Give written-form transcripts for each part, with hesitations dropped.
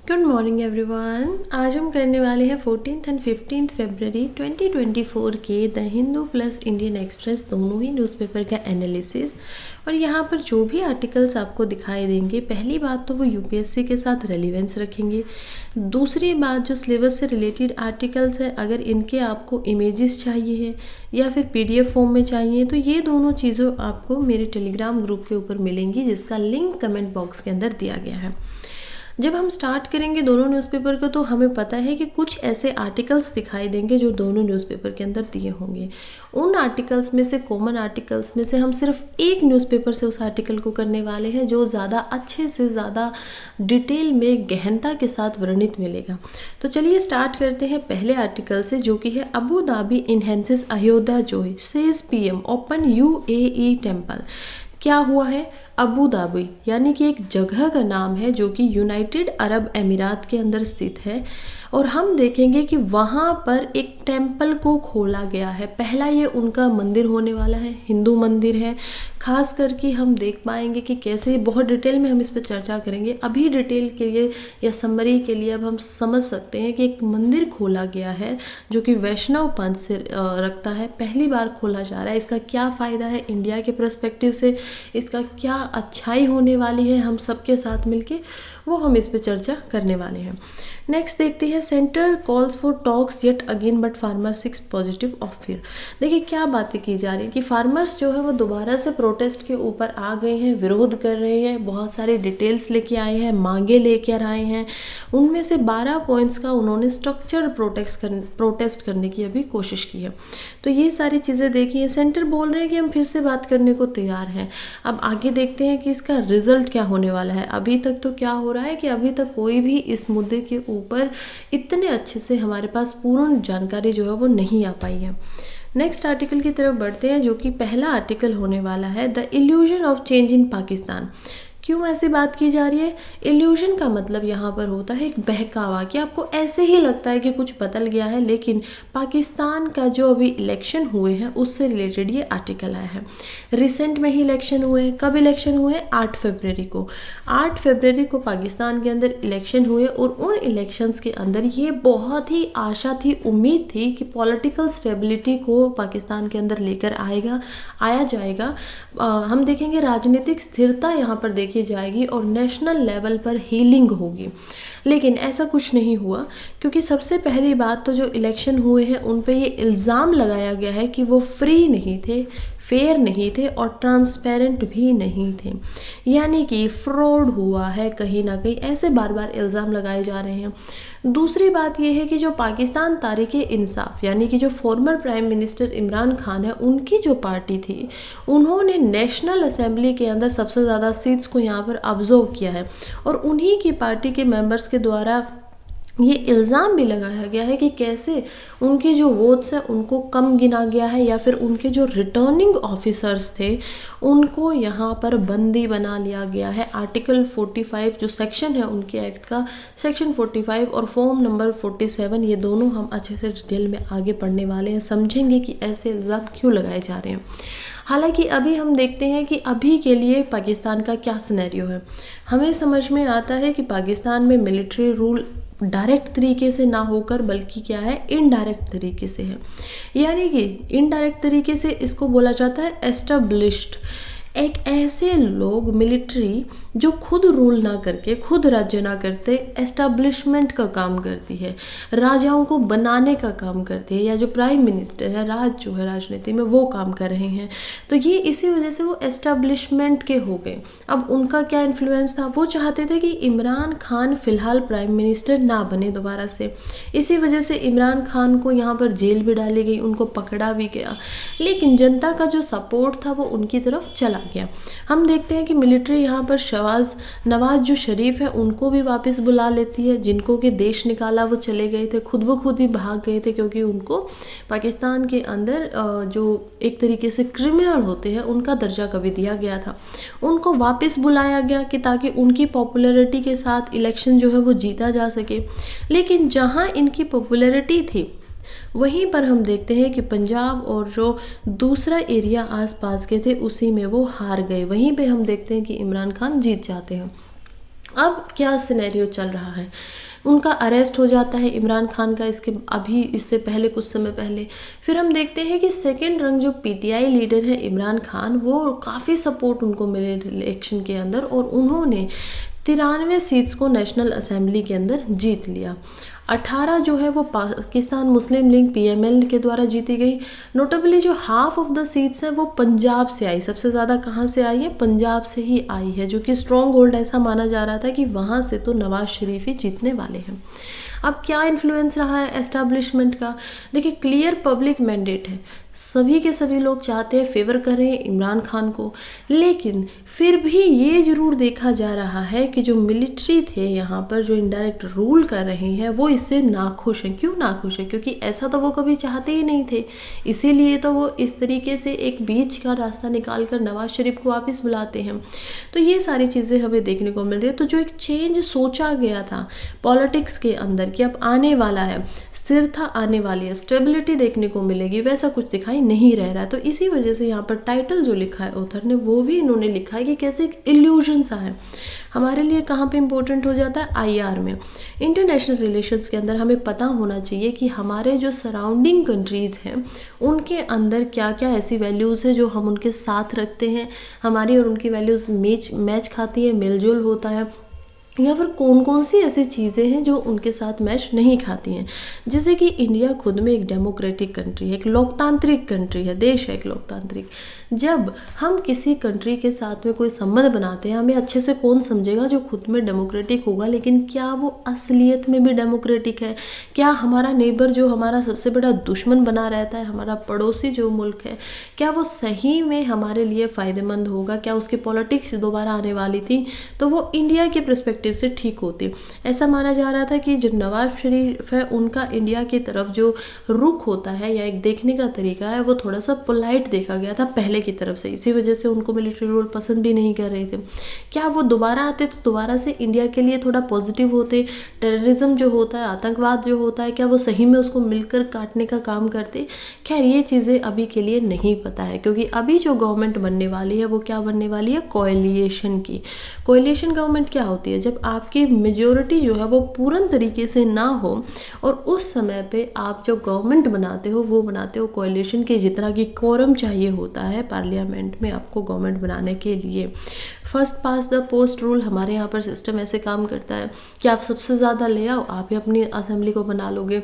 Good morning everyone. आज हम करने वाले हैं 14 एंड 15 फरवरी 2024 के the Hindu plus Indian express दोनों ही न्यूज़पेपर का एनालिसिस। और यहाँ पर जो भी आर्टिकल्स आपको दिखाई देंगे, पहली बात तो वो यूपीएससी के साथ रेलिवेंस रखेंगे। दूसरी बात, जो सिलेबस से रिलेटेड आर्टिकल्स हैं, अगर इनके आपको इमेजेस चाहिए है या फिर पीडीएफ फॉर्म में चाहिए तो ये दोनों चीज़ें आपको मेरे टेलीग्राम ग्रुप के ऊपर मिलेंगी, जिसका लिंक कमेंट बॉक्स के अंदर दिया गया है। जब हम स्टार्ट करेंगे दोनों न्यूज़पेपर को, तो हमें पता है कि कुछ ऐसे आर्टिकल्स दिखाई देंगे जो दोनों न्यूज़पेपर के अंदर दिए होंगे। उन आर्टिकल्स में से, कॉमन आर्टिकल्स में से, हम सिर्फ एक न्यूज़पेपर से उस आर्टिकल को करने वाले हैं जो ज़्यादा अच्छे से ज़्यादा डिटेल में गहनता के साथ वर्णित मिलेगा। तो चलिए स्टार्ट करते हैं पहले आर्टिकल से, जो कि है Abu Dhabi enhances Ayodhya Joy says PM open UAE temple. क्या हुआ है? अबू धाबी यानी कि एक जगह का नाम है जो कि यूनाइटेड अरब अमीरात के अंदर स्थित है, और हम देखेंगे कि वहाँ पर एक टेम्पल को खोला गया है। पहला ये उनका मंदिर होने वाला है, हिंदू मंदिर है। खास करके हम देख पाएंगे कि कैसे, बहुत डिटेल में हम इस पर चर्चा करेंगे। अभी डिटेल के लिए या समरी के लिए अब हम समझ सकते हैं कि एक मंदिर खोला गया है जो कि वैष्णव पंथ से रखता है, पहली बार खोला जा रहा है। इसका क्या फ़ायदा है इंडिया के पर्सपेक्टिव से, इसका क्या अच्छाई होने वाली है हम सबके साथ मिलके, वो हम इस पे चर्चा करने वाले हैं। नेक्स्ट देखते हैं, centre calls for talks yet again but farmer 6 positive of fear. देखिए क्या बातें की जा रही हैं कि फार्मर्स जो है वो दोबारा से प्रोटेस्ट के ऊपर आ गए हैं, विरोध कर रहे हैं, बहुत सारी डिटेल्स लेके आए हैं, मांगे लेकर आए हैं। उनमें से 12 पॉइंट्स का उन्होंने स्ट्रक्चर प्रोटेस्ट करने की अभी कोशिश की है। तो ये सारी चीज़ें देखिए, सेंटर बोल रहे हैं कि हम फिर से बात करने को तैयार हैं। अब आगे देखते हैं कि इसका रिजल्ट क्या होने वाला है। अभी तक तो क्या हो रहा है कि अभी तक कोई भी इस मुद्दे के ऊपर इतने अच्छे से हमारे पास पूर्ण जानकारी जो है वो नहीं आ पाई है। नेक्स्ट आर्टिकल की तरफ बढ़ते हैं, जो कि पहला आर्टिकल होने वाला है, the illusion of change in Pakistan. क्यों ऐसी बात की जा रही है? इल्यूजन का मतलब यहाँ पर होता है एक बहकावा, कि आपको ऐसे ही लगता है कि कुछ बदल गया है, लेकिन पाकिस्तान का जो अभी इलेक्शन हुए हैं उससे रिलेटेड ये आर्टिकल आया है। रिसेंट में ही इलेक्शन हुए हैं। कब इलेक्शन हुए? 8 फरवरी को। 8 फरवरी को पाकिस्तान के अंदर इलेक्शन हुए, और उन इलेक्शंस के अंदर ये बहुत ही आशा थी, उम्मीद थी कि पॉलिटिकल स्टेबिलिटी को पाकिस्तान के अंदर लेकर आया जाएगा। हम देखेंगे राजनीतिक स्थिरता यहाँ पर देखी जाएगी और नेशनल लेवल पर हीलिंग होगी। लेकिन ऐसा कुछ नहीं हुआ, क्योंकि सबसे पहली बात तो जो इलेक्शन हुए हैं उन पे ये इल्ज़ाम लगाया गया है कि वो फ्री नहीं थे, फेयर नहीं थे और ट्रांसपेरेंट भी नहीं थे, यानी कि फ्रॉड हुआ है कहीं ना कहीं, ऐसे बार बार इल्ज़ाम लगाए जा रहे हैं। दूसरी बात यह है कि जो पाकिस्तान तारीख इंसाफ यानी कि जो former prime minister Imran Khan है, उनकी जो पार्टी थी, उन्होंने नेशनल असेंबली के अंदर सबसे ज़्यादा सीट्स को यहाँ पर ऑब्जर्व किया है, और उन्हीं की पार्टी के मेंबर्स के द्वारा ये इल्ज़ाम भी लगाया गया है कि कैसे उनके जो वोट्स हैं उनको कम गिना गया है, या फिर उनके जो रिटर्निंग ऑफिसर्स थे उनको यहाँ पर बंदी बना लिया गया है। आर्टिकल 45 जो सेक्शन है उनके एक्ट का, सेक्शन 45 और फॉर्म नंबर 47, ये दोनों हम अच्छे से डिटेल में आगे पढ़ने वाले हैं, समझेंगे कि ऐसे इल्ज़ाम क्यों लगाए जा रहे हैं। हालांकि अभी हम देखते हैं कि अभी के लिए पाकिस्तान का क्या सिनेरियो है। हमें समझ में आता है कि पाकिस्तान में मिलिट्री रूल डायरेक्ट तरीके से ना होकर बल्कि क्या है, इनडायरेक्ट तरीके से है। यानी कि इनडायरेक्ट तरीके से इसको बोला जाता है एस्टेब्लिश्ड। एक ऐसे लोग, मिलिट्री जो खुद रूल ना करके, खुद राज्य ना करते, एस्टेब्लिशमेंट का काम करती है, राजाओं को बनाने का काम करती है, या जो प्राइम मिनिस्टर है, जो है राजनीति में, वो काम कर रहे हैं। तो ये इसी वजह से वो एस्टेब्लिशमेंट के हो गए। अब उनका क्या इन्फ्लुएंस था? वो चाहते थे कि इमरान खान फिलहाल प्राइम मिनिस्टर ना बने दोबारा से। इसी वजह से इमरान खान को यहाँ पर जेल भी डाली गई, उनको पकड़ा भी गया, लेकिन जनता का जो सपोर्ट था वो उनकी तरफ चला गया। हम देखते हैं कि मिलिट्री यहाँ पर नवाज जो शरीफ है उनको भी वापस बुला लेती है, जिनको के देश निकाला वो चले गए थे, खुद ब खुद ही भाग गए थे, क्योंकि उनको पाकिस्तान के अंदर जो एक तरीके से क्रिमिनल होते हैं उनका दर्जा कभी दिया गया था। उनको वापस बुलाया गया कि ताकि उनकी पॉपुलैरिटी के साथ इलेक्शन जो है वो जीता जा सके। लेकिन जहाँ इनकी पॉपुलैरिटी थी वहीं पर हम देखते हैं कि पंजाब और जो दूसरा एरिया आसपास के थे उसी में वो हार गए। वहीं पे हम देखते हैं कि इमरान खान जीत जाते हैं। अब क्या सिनेरियो चल रहा है, उनका अरेस्ट हो जाता है इमरान खान का इससे पहले कुछ समय पहले। फिर हम देखते हैं कि सेकंड रंग जो पीटीआई लीडर है इमरान खान, वो काफ़ी सपोर्ट उनको मिले इलेक्शन के अंदर और उन्होंने 93 सीट्स को नेशनल असेंबली के अंदर जीत लिया। 18 जो है वो पाकिस्तान मुस्लिम लीग पीएमएल के द्वारा जीती गई। नोटेबली जो हाफ ऑफ द सीट्स हैं वो पंजाब से आई, सबसे ज़्यादा कहाँ से आई है, पंजाब से ही आई है, जो कि स्ट्रॉन्ग होल्ड ऐसा माना जा रहा था कि वहाँ से तो नवाज शरीफ ही जीतने वाले हैं। अब क्या इन्फ्लुएंस रहा है एस्टैब्लिशमेंट का, देखिए क्लियर पब्लिक मैंडेट है, सभी के सभी लोग चाहते हैं, फेवर कर रहे हैं इमरान खान को। लेकिन फिर भी ये जरूर देखा जा रहा है कि जो मिलिट्री थे यहाँ पर जो इनडायरेक्ट रूल कर रहे हैं वो इससे नाखुश हैं। क्यों नाखुश हैं? क्योंकि ऐसा तो वो कभी चाहते ही नहीं थे, इसीलिए तो वो इस तरीके से एक बीच का रास्ता निकाल कर नवाज शरीफ को वापस बुलाते हैं। तो ये सारी चीज़ें हमें देखने को मिल रही है। तो जो एक चेंज सोचा गया था पॉलिटिक्स के अंदर कि अब आने वाला है, स्थिरता आने वाली है, स्टेबिलिटी देखने को मिलेगी, वैसा कुछ दिखाई नहीं रह रहा है। तो इसी वजह से यहाँ पर टाइटल जो लिखा है ऑथर ने, वो भी इन्होंने लिखा है कि कैसे एक इल्यूजन सा है। हमारे लिए कहाँ पे इंपॉर्टेंट हो जाता है, आईआर में, इंटरनेशनल रिलेशंस के अंदर हमें पता होना चाहिए कि हमारे जो सराउंडिंग कंट्रीज़ हैं उनके अंदर क्या क्या ऐसी वैल्यूज़ है जो हम उनके साथ रखते हैं, हमारी और उनकी वैल्यूज़ मैच खाती है, मेलजोल होता है, या फिर कौन कौन सी ऐसी चीज़ें हैं जो उनके साथ मैच नहीं खाती हैं। जैसे कि इंडिया खुद में एक डेमोक्रेटिक कंट्री है, एक लोकतांत्रिक कंट्री है, देश है एक लोकतांत्रिक। जब हम किसी कंट्री के साथ में कोई संबंध बनाते हैं, हमें अच्छे से कौन समझेगा, जो खुद में डेमोक्रेटिक होगा, लेकिन क्या वो असलियत में भी डेमोक्रेटिक है? क्या हमारा नेबर जो हमारा सबसे बड़ा दुश्मन बना रहता है, हमारा पड़ोसी जो मुल्क है, क्या वो सही में हमारे लिए फ़ायदेमंद होगा? क्या उसकी पॉलिटिक्स दोबारा आने वाली थी तो वो इंडिया के परस्पेक्टिव से ठीक होती? ऐसा माना जा रहा था कि जो नवाज शरीफ है उनका इंडिया की तरफ जो रुख होता है या एक देखने का तरीका है वो थोड़ा सा पोलाइट देखा गया था पहले की तरफ से, इसी वजह से उनको मिलिट्री रूल पसंद भी नहीं कर रहे थे। क्या वो दोबारा आते तो दोबारा से इंडिया के लिए थोड़ा पॉजिटिव होते? टेररिज्म जो होता है, आतंकवाद जो होता है, क्या वो सही में उसको मिलकर काटने का काम करते? खैर ये चीज़ें अभी के लिए नहीं पता है, क्योंकि अभी जो गवर्नमेंट बनने वाली है वो क्या बनने वाली है, कोएलिशन की। कोएलिशन गवर्नमेंट क्या होती है? जब आपकी मेजॉरिटी जो है वो पूर्ण तरीके से ना हो और उस समय पे आप जो गवर्नमेंट बनाते हो वो बनाते हो कोएलिशन के, जितना कि कोरम चाहिए होता है पार्लियामेंट में आपको गवर्नमेंट बनाने के लिए। First pass the post rule, हमारे यहाँ पर सिस्टम ऐसे काम करता है कि आप सबसे ज़्यादा ले आओ, आप ही अपनी असेंबली को बना लोगे,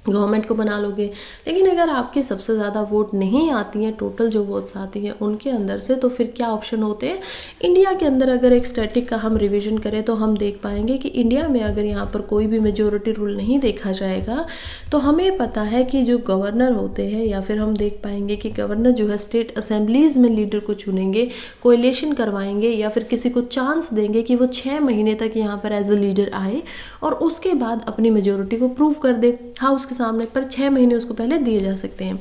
गवर्नमेंट को बना लोगे। लेकिन अगर आपकी सबसे ज़्यादा वोट नहीं आती हैं, टोटल जो वोट्स आती हैं उनके अंदर से, तो फिर क्या ऑप्शन होते हैं इंडिया के अंदर? अगर एक स्टैटिक का हम रिवीजन करें तो हम देख पाएंगे कि इंडिया में अगर यहाँ पर कोई भी मेजॉरिटी रूल नहीं देखा जाएगा तो हमें पता है कि जो गवर्नर होते हैं, या फिर हम देख पाएंगे कि गवर्नर जो है स्टेट असेंबलीज़ में लीडर को चुनेंगे, कोएलिशन करवाएंगे, या फिर किसी को चांस देंगे कि वो 6 महीने तक यहाँ पर एज अ लीडर आए और उसके बाद अपनी मेजॉरिटी को प्रूव कर दे हाउस के सामने, पर 6 महीने उसको पहले दिए जा सकते हैं।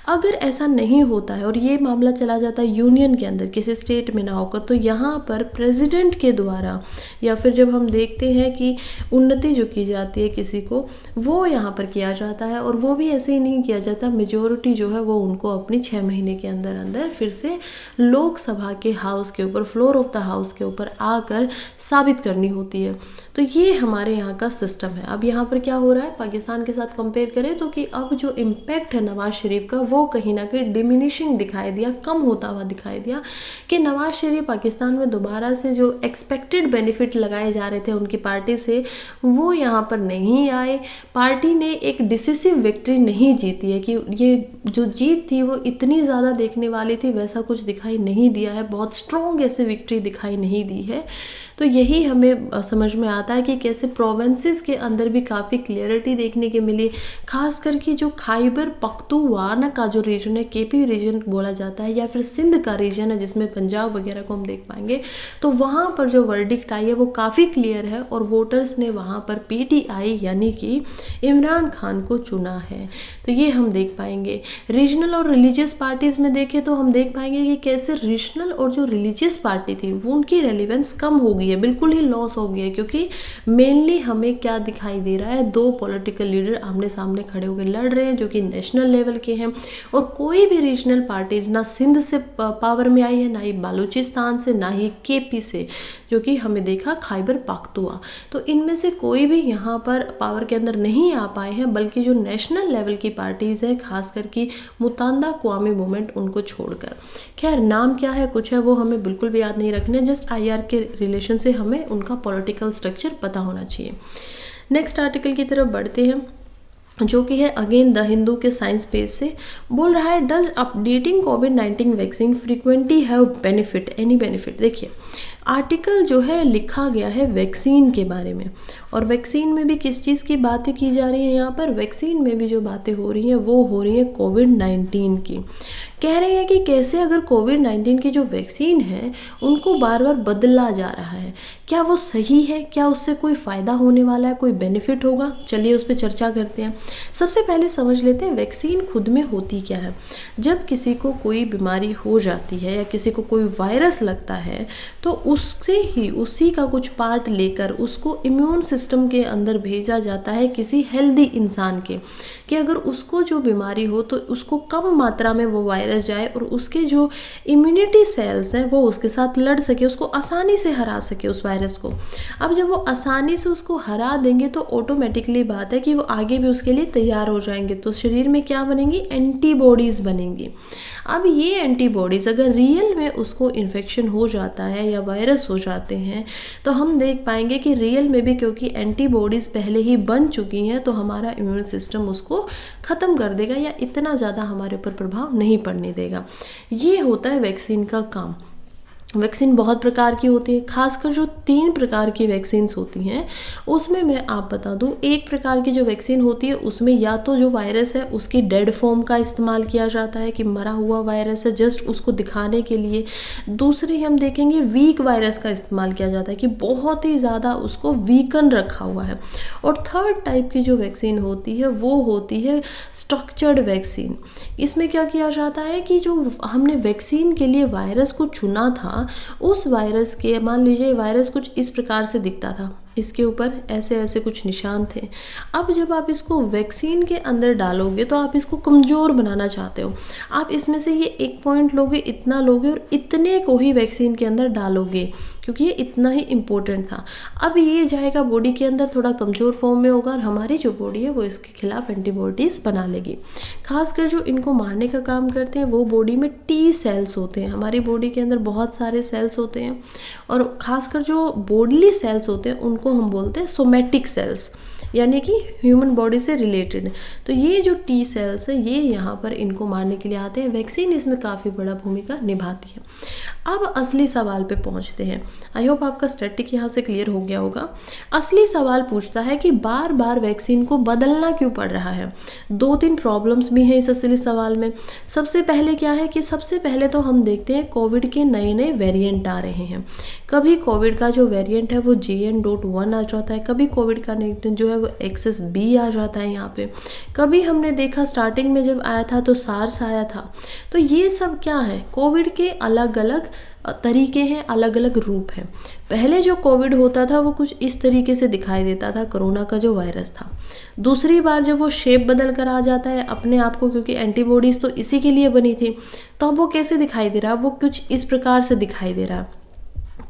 अगर ऐसा नहीं होता है और ये मामला चला जाता है यूनियन के अंदर, किसी स्टेट में ना होकर, तो यहाँ पर प्रेसिडेंट के द्वारा, या फिर जब हम देखते हैं कि उन्नति जो की जाती है किसी को, वो यहाँ पर किया जाता है। और वो भी ऐसे ही नहीं किया जाता, मेजॉरिटी जो है वो उनको अपनी 6 महीने के अंदर अंदर फिर से लोकसभा के हाउस के ऊपर, फ्लोर ऑफ द हाउस के ऊपर आकर साबित करनी होती है। तो ये हमारे यहाँ का सिस्टम है। अब यहाँ पर क्या हो रहा है, पाकिस्तान के साथ कंपेयर करें तो कि अब जो इम्पैक्ट है नवाज शरीफ का वो कहीं ना कहीं डिमिनिशिंग दिखाई दिया, कम होता हुआ दिखाई दिया, कि नवाज शरीफ पाकिस्तान में दोबारा से जो एक्सपेक्टेड बेनिफिट लगाए जा रहे थे उनकी पार्टी से, वो यहाँ पर नहीं आए। पार्टी ने एक डिसिसिव विक्ट्री नहीं जीती है, कि ये जो जीत थी वो इतनी ज़्यादा देखने वाली थी, वैसा कुछ दिखाई नहीं दिया है, बहुत स्ट्रॉन्ग ऐसे विक्ट्री दिखाई नहीं दी है। तो यही हमें समझ में आता है कि कैसे प्रोविंसेस के अंदर भी काफ़ी क्लियरिटी देखने के मिली, खास करके जो खैबर पख्तूनख्वा का जो रीजन है, केपी रीजन बोला जाता है, या फिर सिंध का रीजन है जिसमें पंजाब वगैरह को हम देख पाएंगे, तो वहाँ पर जो वर्डिक्ट आई है वो काफ़ी क्लियर है और वोटर्स ने वहाँ पर पीटीआई यानी कि इमरान खान को चुना है। तो ये हम देख पाएंगे। रीजनल और रिलीजियस पार्टीज़ में देखें तो हम देख पाएंगे कि कैसे रीजनल और जो रिलीजियस पार्टी थी वो उनकी रेलिवेंस कम होगी गई है, बिल्कुल ही लॉस हो गई है, क्योंकि मेनली हमें क्या दिखाई दे रहा है, दो पॉलिटिकल लीडर आमने सामने खड़े होकर लड़ रहे हैं जो कि नेशनल लेवल के हैं, और कोई भी रीजनल पार्टीज ना सिंध से पावर में आई है, ना ही बलूचिस्तान से, ना ही केपी से, जो कि हमें देखा खैबर पख्तूनख्वा। तो इनमें से कोई भी यहाँ पर पावर के अंदर नहीं आ पाए हैं, बल्कि जो नेशनल लेवल की पार्टीज है, खास करके मुतांदा कौमी मूवमेंट, उनको छोड़कर। खैर नाम क्या है कुछ है वो हमें बिल्कुल भी याद नहीं रखने, जस्ट आईआर के रिलेशन से हमें उनका पॉलिटिकल स्ट्रक्चर पता होना चाहिए। नेक्स्ट आर्टिकल की तरफ बढ़ते हैं, जो कि है अगेन द हिंदू के साइंस पेज से। बोल रहा है, does updating covid vaccine frequently have benefit, any benefit. देखिए आर्टिकल जो है लिखा गया है वैक्सीन के बारे में, और वैक्सीन में भी किस चीज़ की बातें की जा रही हैं, यहाँ पर वैक्सीन में भी जो बातें हो रही हैं वो हो रही हैं कोविड-19 की। कह रहे हैं कि कैसे अगर कोविड-19 की जो वैक्सीन है उनको बार बार बदला जा रहा है, क्या वो सही है, क्या उससे कोई फ़ायदा होने वाला है, कोई बेनिफिट होगा। चलिए उस पर चर्चा करते हैं। सबसे पहले समझ लेते हैं वैक्सीन खुद में होती क्या है। जब किसी को कोई बीमारी हो जाती है या किसी को कोई वायरस लगता है, तो उससे ही उसी का कुछ पार्ट लेकर उसको इम्यून सिस्टम के अंदर भेजा जाता है किसी हेल्दी इंसान के, कि अगर उसको जो बीमारी हो तो उसको कम मात्रा में वो वायरस जाए और उसके जो इम्यूनिटी सेल्स हैं वो उसके साथ लड़ सके, उसको आसानी से हरा सके उस वायरस को। अब जब वो आसानी से उसको हरा देंगे तो ऑटोमेटिकली बात है कि वो आगे भी उसके लिए तैयार हो जाएंगे, तो शरीर में क्या बनेंगी, एंटीबॉडीज़ बनेंगी। अब ये एंटीबॉडीज़ अगर रियल में उसको इन्फेक्शन हो जाता है या वायरस हो जाते हैं, तो हम देख पाएंगे कि रियल में भी क्योंकि एंटीबॉडीज़ पहले ही बन चुकी हैं, तो हमारा इम्यून सिस्टम उसको ख़त्म कर देगा या इतना ज़्यादा हमारे ऊपर प्रभाव नहीं पड़ने देगा। ये होता है वैक्सीन का काम। वैक्सीन बहुत प्रकार की होती है, खासकर जो 3 प्रकार की वैक्सीन्स होती हैं उसमें मैं आप बता दूं, एक प्रकार की जो वैक्सीन होती है उसमें या तो जो वायरस है उसकी डेड फॉर्म का इस्तेमाल किया जाता है कि मरा हुआ वायरस है, जस्ट उसको दिखाने के लिए। दूसरी हम देखेंगे वीक वायरस का इस्तेमाल किया जाता है कि बहुत ही ज़्यादा उसको वीकन रखा हुआ है। और थर्ड टाइप की जो वैक्सीन होती है वो होती है स्ट्रक्चर्ड वैक्सीन। इसमें क्या किया जाता है कि जो हमने वैक्सीन के लिए वायरस को चुना था, उस वायरस के, मान लीजिए वायरस कुछ इस प्रकार से दिखता था, इसके ऊपर ऐसे ऐसे कुछ निशान थे। अब जब आप इसको वैक्सीन के अंदर डालोगे तो आप इसको कमज़ोर बनाना चाहते हो, आप इसमें से ये 1 पॉइंट लोगे, इतना लोगे और इतने को ही वैक्सीन के अंदर डालोगे, क्योंकि ये इतना ही इम्पोर्टेंट था। अब ये जाएगा बॉडी के अंदर, थोड़ा कमज़ोर फॉर्म में होगा और हमारी जो बॉडी है वो इसके खिलाफ एंटीबॉडीज़ बना लेगी। खासकर जो इनको मारने का काम करते हैं वो बॉडी में टी सेल्स होते हैं। हमारी बॉडी के अंदर बहुत सारे सेल्स होते हैं, और खासकर जो बॉडीली सेल्स होते हैं उनको हम बोलते हैं सोमैटिक सेल्स, यानी कि ह्यूमन बॉडी से रिलेटेड। तो ये जो टी सेल्स है ये यहाँ पर इनको मारने के लिए आते हैं। वैक्सीन इसमें काफ़ी बड़ा भूमिका निभाती है। अब असली सवाल पे पहुँचते हैं। आई होप आपका स्टैटिक यहाँ से क्लियर हो गया होगा। असली सवाल पूछता है कि बार बार वैक्सीन को बदलना क्यों पड़ रहा है। 2-3 प्रॉब्लम्स भी हैं इस असली सवाल में। सबसे पहले क्या है कि सबसे पहले तो हम देखते हैं कोविड के नए नए वेरिएंट आ रहे हैं। कभी कोविड का जो वेरिएंट है वो JN.1 आ जाता है, कभी कोविड का जो है वो XSB आ जाता है यहाँ पे। कभी हमने देखा स्टार्टिंग में जब आया था तो सार्स आया था। तो ये सब क्या है, कोविड के अलग अलग तरीके हैं, अलग अलग रूप हैं। पहले जो कोविड होता था वो कुछ इस तरीके से दिखाई देता था, कोरोना का जो वायरस था। दूसरी बार जब वो शेप बदल कर आ जाता है अपने आप को, क्योंकि एंटीबॉडीज़ तो इसी के लिए बनी थी, तो अब वो कैसे दिखाई दे रहा है, वो कुछ इस प्रकार से दिखाई दे रहा है।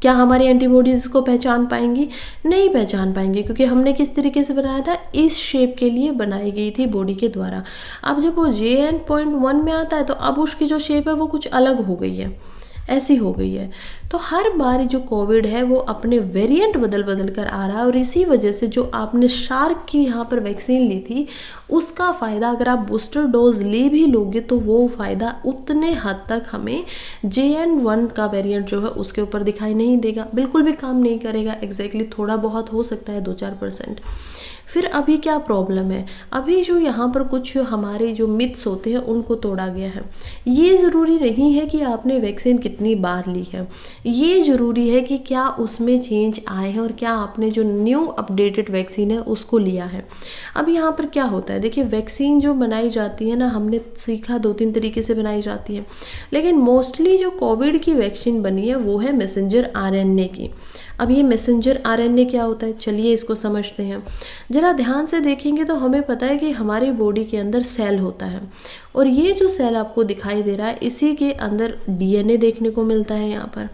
क्या हमारी एंटीबॉडीज़ को पहचान पाएंगी? नहीं पहचान पाएंगे, क्योंकि हमने किस तरीके से बनाया था, इस शेप के लिए बनाई गई थी बॉडी के द्वारा। अब जब वो JN.1 में आता है तो अब उसकी जो शेप है वो कुछ अलग हो गई है, ऐसी हो गई है। तो हर बार जो कोविड है वो अपने वेरिएंट बदल बदल कर आ रहा है, और इसी वजह से जो आपने शार्क की यहाँ पर वैक्सीन ली थी उसका फ़ायदा अगर आप बूस्टर डोज ले भी लोगे तो वो फ़ायदा उतने हद तक हमें JN.1 का वेरिएंट जो है उसके ऊपर दिखाई नहीं देगा, बिल्कुल भी काम नहीं करेगा। एग्जैक्टली थोड़ा बहुत हो सकता है 2-4%। फिर अभी क्या प्रॉब्लम है, अभी जो यहाँ पर कुछ हमारे जो मिथ्स होते हैं उनको तोड़ा गया है। ये ज़रूरी नहीं है कि आपने वैक्सीन कितनी बार ली है, ये ज़रूरी है कि क्या उसमें चेंज आए हैं और क्या आपने जो न्यू अपडेटेड वैक्सीन है उसको लिया है। अब यहाँ पर क्या होता है, देखिए वैक्सीन जो बनाई जाती है ना, हमने सीखा 2-3 तरीके से बनाई जाती है, लेकिन मोस्टली जो कोविड की वैक्सीन बनी है वो है मैसेंजर RNA की। अब ये मैसेंजर आरएनए क्या होता है, चलिए इसको समझते हैं। जरा ध्यान से देखेंगे तो हमें पता है कि हमारी बॉडी के अंदर सेल होता है, और ये जो सेल आपको दिखाई दे रहा है इसी के अंदर डीएनए देखने को मिलता है यहाँ पर,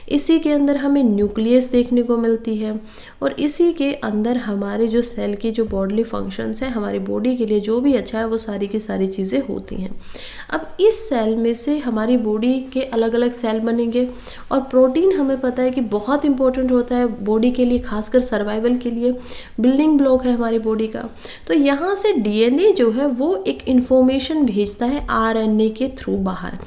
इसी के अंदर हमें न्यूक्लियस देखने को मिलती है, और इसी के अंदर हमारे जो सेल की जो बॉडली फंक्शंस है, हमारी बॉडी के लिए जो भी अच्छा है वो सारी की सारी चीज़ें होती हैं। अब इस सेल में से हमारी बॉडी के अलग अलग सेल बनेंगे, और प्रोटीन हमें पता है कि बहुत इंपॉर्टेंट होता है बॉडी के लिए, खासकर सर्वाइवल के लिए, बिल्डिंग ब्लॉक है हमारी बॉडी का। तो यहाँ से डीएनए जो है वो एक इंफॉर्मेशन भेजता है आरएनए के थ्रू बाहर।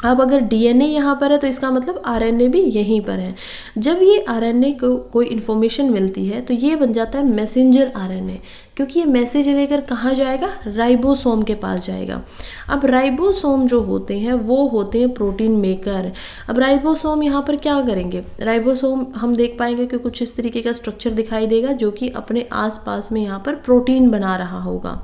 अब अगर डीएनए यहाँ पर है तो इसका मतलब आरएनए भी यहीं पर है। जब ये आरएनए को कोई इन्फॉर्मेशन मिलती है तो ये बन जाता है मैसेंजर आरएनए, क्योंकि ये मैसेज लेकर कहाँ जाएगा, राइबोसोम के पास जाएगा। अब राइबोसोम जो होते हैं वो होते हैं प्रोटीन मेकर। अब राइबोसोम यहाँ पर क्या करेंगे, राइबोसोम हम देख पाएंगे कि कुछ इस तरीके का स्ट्रक्चर दिखाई देगा जो कि अपने आसपास में यहाँ पर प्रोटीन बना रहा होगा।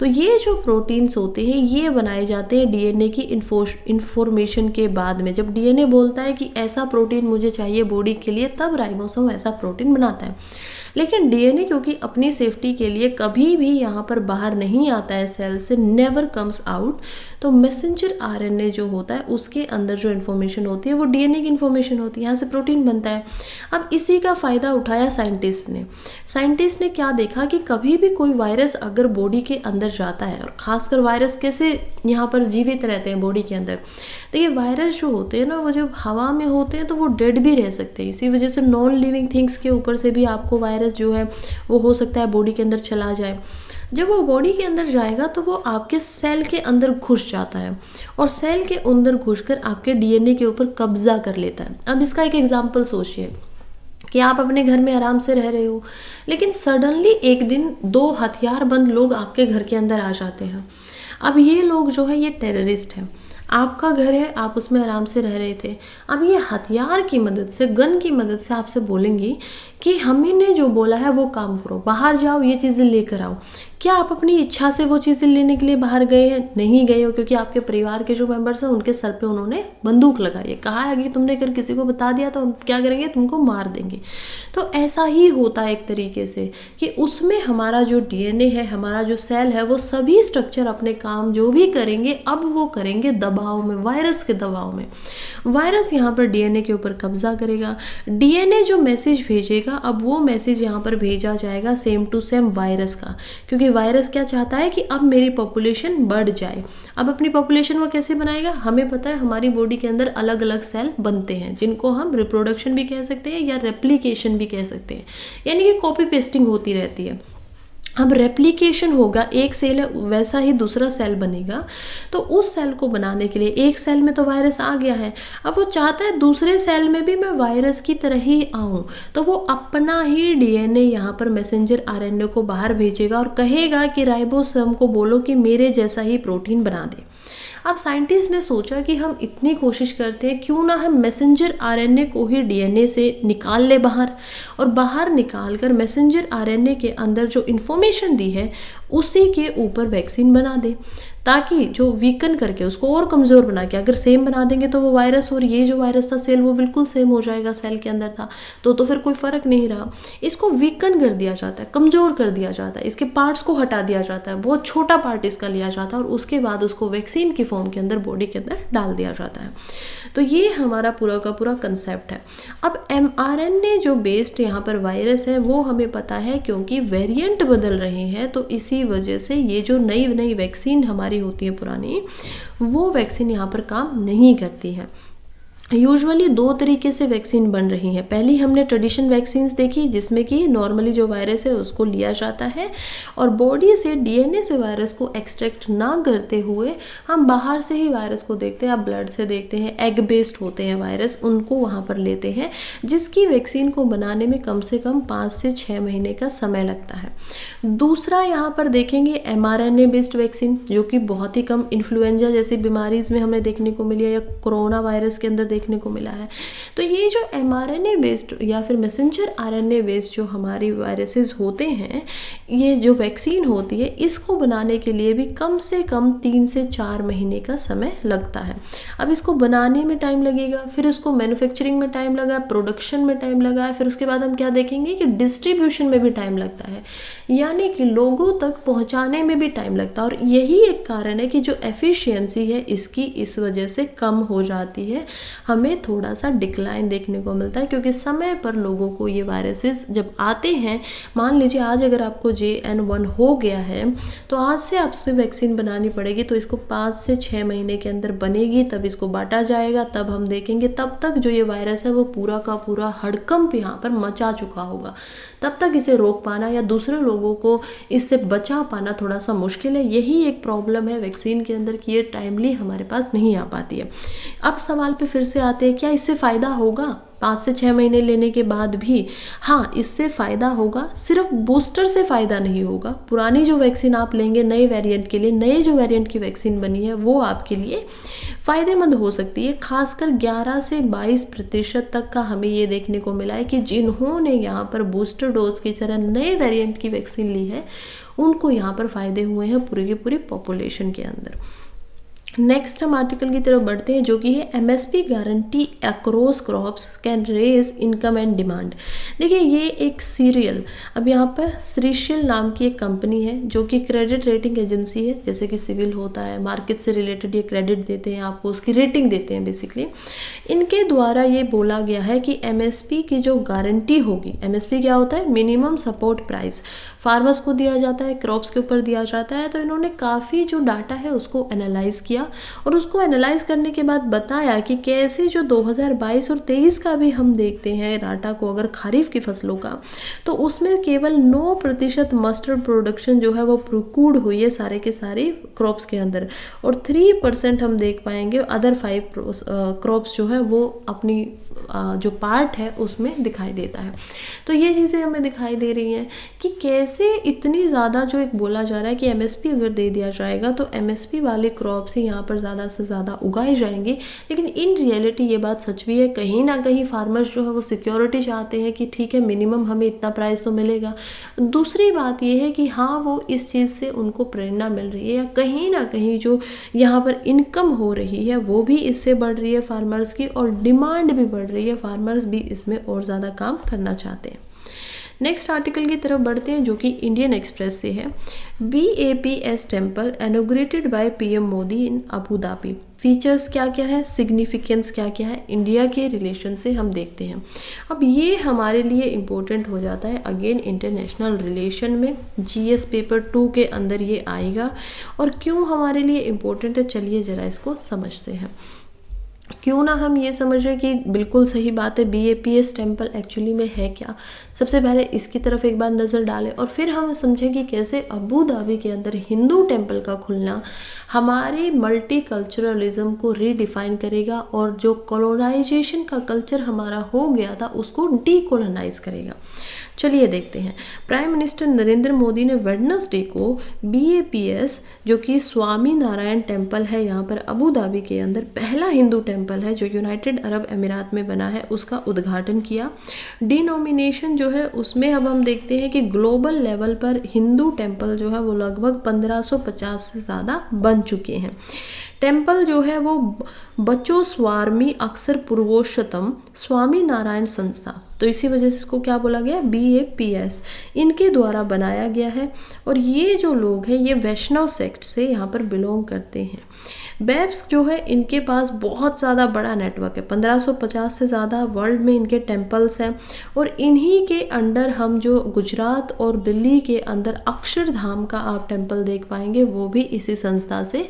तो ये जो प्रोटीन्स होते हैं ये बनाए जाते हैं डीएनए की इन्फॉर्मेशन के बाद में। जब डीएनए बोलता है कि ऐसा प्रोटीन मुझे चाहिए बॉडी के लिए, तब राइबोसोम ऐसा प्रोटीन बनाता है। लेकिन डीएनए क्योंकि अपनी सेफ्टी के लिए कभी भी यहाँ पर बाहर नहीं आता है सेल से, नेवर कम्स आउट, तो मैसेंजर आरएनए जो होता है उसके अंदर जो इन्फॉर्मेशन होती है वो डीएनए की इन्फॉर्मेशन होती है, यहाँ से प्रोटीन बनता है। अब इसी का फ़ायदा उठाया साइंटिस्ट ने क्या देखा कि कभी भी कोई वायरस अगर बॉडी के अंदर जाता है, और ख़ासकर वायरस कैसे यहाँ पर जीवित रहते हैं बॉडी के अंदर, तो ये वायरस जो होते हैं ना वो जब हवा में होते हैं तो वो डेड भी रह सकते हैं। इसी वजह से नॉन लिविंग थिंग्स के ऊपर से भी आपको वायरस जो है वो हो सकता है बॉडी के अंदर चला जाए। जब वो बॉडी के अंदर जाएगा तो वो आपके सेल के अंदर घुस जाता है, और सेल के अंदर घुसकर आपके डीएनए के ऊपर कब्जा कर लेता है। अब इसका एक एग्जांपल सोचिए कि आप अपने घर में आराम से रह रहे हो, लेकिन सडनली एक दिन 2 हथियारबंद लोग आपके घर के अंदर आ जाते हैं। अब ये लोग जो है ये टेररिस्ट हैं, आपका घर है, आप उसमें आराम से रह रहे थे। अब ये हथियार की मदद से, गन की मदद से आपसे बोलेंगी कि हमने जो बोला है वो काम करो, बाहर जाओ, ये चीज़ें लेकर आओ। क्या आप अपनी इच्छा से वो चीज़ें लेने के लिए बाहर गए हैं? नहीं गए हो, क्योंकि आपके परिवार के जो मेंबर्स हैं उनके सर पे उन्होंने बंदूक लगाई है, कहा है कि तुमने अगर किसी को बता दिया तो हम क्या करेंगे, तुमको मार देंगे। तो ऐसा ही होता है एक तरीके से कि उसमें हमारा जो डीएनए है, हमारा जो सेल है, वो सभी स्ट्रक्चर अपने काम जो भी करेंगे अब वो करेंगे दबाव में, वायरस के दबाव में। वायरस यहाँ पर डीएनए के ऊपर कब्जा करेगा, डीएनए जो मैसेज भेजेगा, अब वो मैसेज यहाँ पर भेजा जाएगा सेम टू सेम वायरस का, क्योंकि वायरस क्या चाहता है कि अब मेरी पॉपुलेशन बढ़ जाए। अब अपनी पॉपुलेशन वो कैसे बनाएगा, हमें पता है हमारी बॉडी के अंदर अलग अलग सेल बनते हैं जिनको हम रिप्रोडक्शन भी कह सकते हैं या रेप्लिकेशन भी कह सकते हैं, यानी कि कॉपी पेस्टिंग होती रहती है। अब रेप्लिकेशन होगा, एक सेल है वैसा ही दूसरा सेल बनेगा, तो उस सेल को बनाने के लिए एक सेल में तो वायरस आ गया है, अब वो चाहता है दूसरे सेल में भी मैं वायरस की तरह ही आऊँ, तो वो अपना ही डीएनए यहाँ पर मैसेंजर आरएनए को बाहर भेजेगा और कहेगा कि राइबोसोम को बोलो कि मेरे जैसा ही प्रोटीन बना दे। अब साइंटिस्ट ने सोचा कि हम इतनी कोशिश करते हैं, क्यों ना हम मैसेंजर आरएनए को ही डीएनए से निकाल ले बाहर, और बाहर निकाल कर मैसेंजर आरएनए के अंदर जो इन्फॉर्मेशन दी है उसी के ऊपर वैक्सीन बना दे, ताकि जो वीकन करके उसको और कमज़ोर बना के, अगर सेम बना देंगे तो वो वायरस और ये जो वायरस था सेल वो बिल्कुल सेम हो जाएगा, सेल के अंदर था तो फिर कोई फ़र्क नहीं रहा। इसको वीकन कर दिया जाता है, कमज़ोर कर दिया जाता है, इसके पार्ट्स को हटा दिया जाता है, बहुत छोटा पार्ट इसका लिया जाता है और उसके बाद उसको वैक्सीन की फॉर्म के अंदर बॉडी के अंदर डाल दिया जाता है। तो ये हमारा पूरा का पूरा कंसेप्ट है। अब mRNA जो बेस्ड यहाँ पर वायरस है वो हमें पता है, क्योंकि वेरिएंट बदल रहे हैं तो इसी वजह से ये जो नई नई वैक्सीन हमारी होती है पुरानी, वो वैक्सीन यहाँ पर काम नहीं करती है। यूजुअली 2 तरीके से वैक्सीन बन रही हैं। पहली हमने ट्रेडिशन वैक्सीन्स देखी जिसमें कि नॉर्मली जो वायरस है उसको लिया जाता है और बॉडी से डीएनए से वायरस को एक्सट्रैक्ट ना करते हुए हम बाहर से ही वायरस को देखते हैं, आप ब्लड से देखते हैं, एग बेस्ड होते हैं वायरस, उनको वहाँ पर लेते हैं, जिसकी वैक्सीन को बनाने में कम से कम 5 से 6 महीने का समय लगता है। दूसरा यहाँ पर देखेंगे mRNA बेस्ड वैक्सीन, जो कि बहुत ही कम इन्फ्लुएंजा जैसी बीमारीज में हमें देखने को मिली है या कोरोना वायरस के अंदर देखने को मिला है। तो ये जो mRNA बेस्ड या फिर मैसेंजर RNA बेस्ड जो हमारी वायरसेस होते हैं, ये जो वैक्सीन होती है, इसको बनाने के लिए भी कम से कम 3 से 4 महीने का समय लगता है। अब इसको बनाने में टाइम लगेगा, फिर उसको मैन्युफैक्चरिंग में टाइम लगा, प्रोडक्शन में टाइम लगा, फिर उसके बाद हम क्या देखेंगे कि डिस्ट्रीब्यूशन में भी टाइम लगता है, यानी कि लोगों तक पहुंचाने में भी टाइम लगता है। और यही एक कारण है कि जो एफिशिएंसी है इसकी इस वजह से कम हो जाती है, हमें थोड़ा सा डिक्लाइन देखने को मिलता है, क्योंकि समय पर लोगों को ये वायरसेस जब आते हैं, मान लीजिए आज अगर आपको JN1 हो गया है तो आज से आपसे वैक्सीन बनानी पड़ेगी, तो इसको 5 से 6 महीने के अंदर बनेगी, तब इसको बांटा जाएगा, तब हम देखेंगे, तब तक जो ये वायरस है वो पूरा का पूरा हड़कंप यहाँ पर मचा चुका होगा, तब तक इसे रोक पाना या दूसरे लोगों को इससे बचा पाना थोड़ा सा मुश्किल है। यही एक प्रॉब्लम है वैक्सीन के अंदर कि ये टाइमली हमारे पास नहीं आ पाती है। अब सवाल पे फिर से आते हैं, क्या इससे फ़ायदा होगा 5 से 6 महीने लेने के बाद भी? हाँ, इससे फ़ायदा होगा, सिर्फ बूस्टर से फ़ायदा नहीं होगा। पुरानी जो वैक्सीन आप लेंगे नए वेरिएंट के लिए, नए जो वेरिएंट की वैक्सीन बनी है वो आपके लिए फ़ायदेमंद हो सकती है। खासकर 11 से 22% तक का हमें ये देखने को मिला है कि जिन्होंने यहाँ पर बूस्टर डोज की तरह नए वेरिएंट की वैक्सीन ली है, उनको यहाँ पर फ़ायदे हुए हैं पूरी की पूरी पॉपुलेशन के अंदर। नेक्स्ट हम आर्टिकल की तरफ बढ़ते हैं, जो कि है MSP guarantee across crops can raise income and demand. देखिए, ये एक सीरियल, अब यहाँ पर सीरियल नाम की एक कंपनी है जो कि क्रेडिट रेटिंग एजेंसी है, जैसे कि सिविल होता है, मार्केट से रिलेटेड ये क्रेडिट देते हैं आपको, उसकी रेटिंग देते हैं बेसिकली। इनके द्वारा ये बोला गया है कि MSP की जो गारंटी होगी, MSP क्या होता है? मिनिमम सपोर्ट प्राइस, फार्मर्स को दिया जाता है, क्रॉप्स के ऊपर दिया जाता है। तो इन्होंने काफ़ी जो डाटा है उसको एनालाइज किया, और उसको एनालाइज करने के बाद बताया कि कैसे जो 2022 और 23 का भी हम देखते हैं डाटा को, अगर खरीफ की फसलों का, तो उसमें केवल 9% मस्टर्ड प्रोडक्शन जो है वो प्रोक्यूर्ड हुई है सारे के सारे क्रॉप्स के अंदर, और 3% हम देख पाएंगे अदर 5 क्रॉप्स जो है वो अपनी जो पार्ट है उसमें दिखाई देता है। तो ये चीज़ें हमें दिखाई दे रही हैं कि कैसे इतनी ज़्यादा जो एक बोला जा रहा है कि MSP अगर दे दिया जाएगा तो MSP वाले क्रॉप्स ही यहाँ पर ज़्यादा से ज़्यादा उगाए जाएंगे। लेकिन इन रियलिटी ये बात सच भी है, कहीं ना कहीं फार्मर्स जो है वो सिक्योरिटी चाहते हैं कि ठीक है मिनिमम हमें इतना प्राइस तो मिलेगा। दूसरी बात ये है कि हाँ, वो इस चीज़ से उनको प्रेरणा मिल रही है, या कहीं ना कहीं जो यहाँ पर इनकम हो रही है वो भी इससे बढ़ रही है फार्मर्स की, और डिमांड भी बढ़ रही है, फार्मर्स भी इसमें और ज़्यादा काम करना चाहते हैं। नेक्स्ट आर्टिकल की तरफ बढ़ते हैं, जो कि इंडियन एक्सप्रेस से है। BAPS temple inaugurated bye PM Modi इन अबू धाबी। फीचर्स क्या क्या है, सिग्निफिकेंस क्या क्या है, इंडिया के रिलेशन से हम देखते हैं। अब ये हमारे लिए इम्पोर्टेंट हो जाता है अगेन इंटरनेशनल रिलेशन में, GS पेपर 2 के अंदर ये आएगा। और क्यों हमारे लिए इम्पोर्टेंट है, चलिए ज़रा इसको समझते हैं। क्यों ना हम ये समझें कि बिल्कुल सही बात है, BAPS टेम्पल एक्चुअली में है क्या। सबसे पहले इसकी तरफ एक बार नज़र डालें, और फिर हम समझें कि कैसे अबू धाबी के अंदर हिंदू टेम्पल का खुलना हमारे मल्टी कल्चरलिज्म को रीडिफाइन करेगा, और जो कॉलोनाइजेशन का कल्चर हमारा हो गया था उसको डीकोलोनाइज करेगा। चलिए देखते हैं। प्राइम मिनिस्टर नरेंद्र मोदी ने वेडनेसडे को BAPS, जो कि स्वामी नारायण टेम्पल है यहाँ पर अबू धाबी के अंदर, पहला हिंदू टेम्पल है जो यूनाइटेड अरब अमीरात में बना है, उसका उद्घाटन किया। डिनोमिनेशन जो है उसमें अब हम देखते हैं कि ग्लोबल लेवल पर हिंदू टेम्पल जो है वो लगभग 1550 से ज़्यादा बन चुके हैं। टेम्पल जो है वो बच्चों स्वामी अक्सर पूर्वोत्तम स्वामी नारायण संस्था, तो इसी वजह से इसको क्या बोला गया, BAPS, इनके द्वारा बनाया गया है। और ये जो लोग हैं ये वैष्णव सेक्ट से यहाँ पर बिलोंग करते हैं। BAPS जो है इनके पास बहुत ज़्यादा बड़ा नेटवर्क है, 1550 से ज़्यादा वर्ल्ड में इनके टेम्पल्स हैं, और इन्हीं के अंडर हम जो गुजरात और दिल्ली के अंदर अक्षरधाम का आप टेम्पल देख पाएंगे, वो भी इसी संस्था से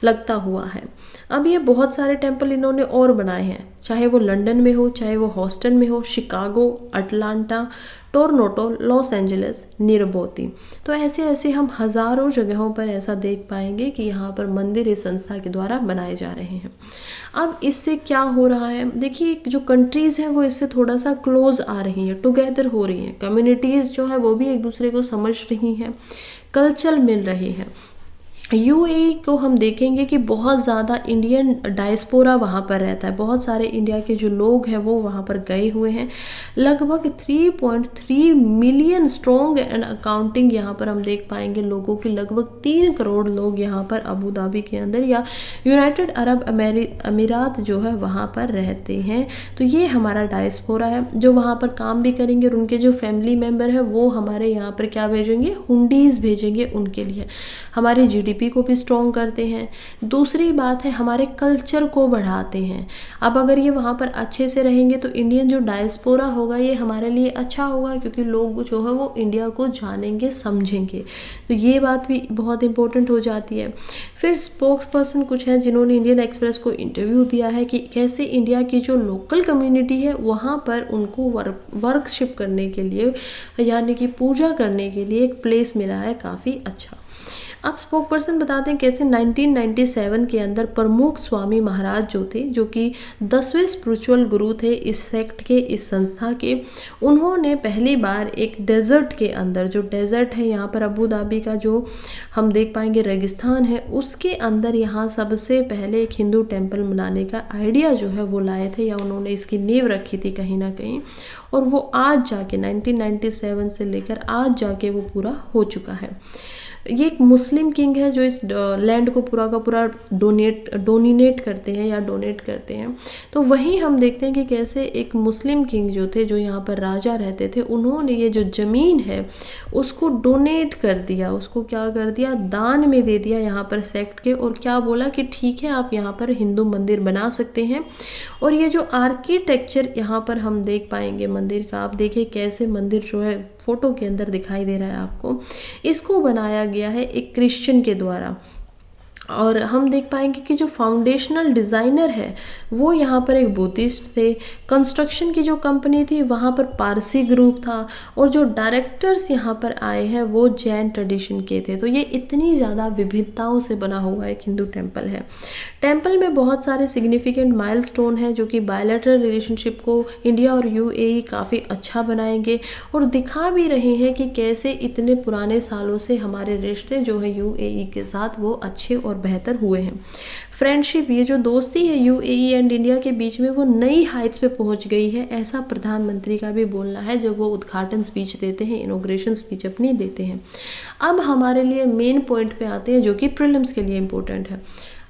लगता हुआ है। अब ये बहुत सारे टेम्पल इन्होंने और बनाए हैं, चाहे वो लंदन में हो, चाहे वो हॉस्टन में हो, Chicago, Atlanta, Toronto, Los Angeles, निरबोती। तो ऐसे ऐसे हम हज़ारों जगहों पर ऐसा देख पाएंगे कि यहाँ पर मंदिर इस संस्था के द्वारा बनाए जा रहे हैं। अब इससे क्या हो रहा है, देखिए जो कंट्रीज़ हैं वो इससे थोड़ा सा क्लोज आ रही हैं, टुगेदर हो रही हैं, कम्युनिटीज़ जो है वो भी एक दूसरे को समझ रही हैं, कल्चर मिल रहे हैं। यूएई को हम देखेंगे कि बहुत ज़्यादा इंडियन डायस्पोरा वहाँ पर रहता है, बहुत सारे इंडिया के जो लोग हैं वो वहाँ पर गए हुए हैं। लगभग 3.3 मिलियन स्ट्रॉन्ग एंड अकाउंटिंग यहाँ पर हम देख पाएंगे लोगों की, लगभग 3 करोड़ लोग यहाँ पर अबू धाबी के अंदर या यूनाइटेड अरब अमीरात जो है वहाँ पर रहते हैं। तो ये हमारा डायस्पोरा है जो वहाँ पर काम भी करेंगे, और उनके जो फैमिली मेम्बर है वो हमारे यहाँ पर क्या भेजेंगे, हुंडीज़ भेजेंगे उनके लिए। हमारे जीडीपी को भी स्ट्रॉन्ग करते हैं। दूसरी बात है, हमारे कल्चर को बढ़ाते हैं। अब अगर ये वहाँ पर अच्छे से रहेंगे तो इंडियन जो डायस्पोरा होगा ये हमारे लिए अच्छा होगा, क्योंकि लोग जो है वो इंडिया को जानेंगे समझेंगे। तो ये बात भी बहुत इंपॉर्टेंट हो जाती है। फिर स्पोक्स पर्सन कुछ हैं जिन्होंने इंडियन एक्सप्रेस को इंटरव्यू दिया है कि कैसे इंडिया की जो लोकल कम्युनिटी है वहाँ पर उनको वर्कशिप करने के लिए, यानी कि पूजा करने के लिए एक प्लेस मिला है काफ़ी अच्छा। अब स्पोक पर्सन बताते हैं कैसे 1997 के अंदर प्रमुख स्वामी महाराज जो थे, जो कि 10वें स्पिरिचुअल गुरु थे इस सेक्ट के, इस संस्था के, उन्होंने पहली बार एक डेजर्ट के अंदर, जो डेजर्ट है यहाँ पर अबू धाबी का जो हम देख पाएंगे रेगिस्तान है, उसके अंदर यहाँ सबसे पहले एक हिंदू टेम्पल बनाने का आइडिया जो है वो लाए थे, या उन्होंने इसकी नींव रखी थी कहीं ना कहीं। और वो आज जाके 1997 से लेकर आज जाके वो पूरा हो चुका है। ये एक मुस्लिम किंग है जो इस लैंड को पूरा का पूरा डोनिनेट करते हैं या डोनेट करते हैं। तो वहीं हम देखते हैं कि कैसे एक मुस्लिम किंग जो थे, जो यहाँ पर राजा रहते थे, उन्होंने ये जो ज़मीन है उसको डोनेट कर दिया, उसको क्या कर दिया, दान में दे दिया यहाँ पर सेक्ट के, और क्या बोला कि ठीक है आप यहाँ पर हिंदू मंदिर बना सकते हैं। और ये जो आर्किटेक्चर यहाँ पर हम देख पाएंगे मंदिर का, आप देखिए कैसे मंदिर जो है फोटो के अंदर दिखाई दे रहा है आपको, इसको बनाया गया है एक क्रिश्चियन के द्वारा। और हम देख पाएंगे कि जो फाउंडेशनल डिज़ाइनर है वो यहाँ पर एक बुद्धिस्ट थे। कंस्ट्रक्शन की जो कंपनी थी वहाँ पर पारसी ग्रुप था, और जो डायरेक्टर्स यहाँ पर आए हैं वो जैन ट्रेडिशन के थे। तो ये इतनी ज़्यादा विविधताओं से बना हुआ एक हिंदू टेम्पल है। टेम्पल में बहुत सारे सिग्निफिकेंट माइलस्टोन हैं जो कि बायलैटरल रिलेशनशिप को इंडिया और यूएई काफ़ी अच्छा बनाएंगे, और दिखा भी रहे हैं कि कैसे इतने पुराने सालों से हमारे रिश्ते जो है यूएई के साथ वो अच्छे और बेहतर हुए हैं। फ्रेंडशिप, ये जो दोस्ती है यूएई एंड इंडिया के बीच में, वो नई हाइट्स पे पहुंच गई है, ऐसा प्रधानमंत्री का भी बोलना है जब वो उद्घाटन स्पीच देते हैं, इनॉग्रेशन स्पीच अपनी देते हैं। अब हमारे लिए मेन पॉइंट पे आते हैं जो कि प्रीलिम्स के लिए इम्पोर्टेंट है।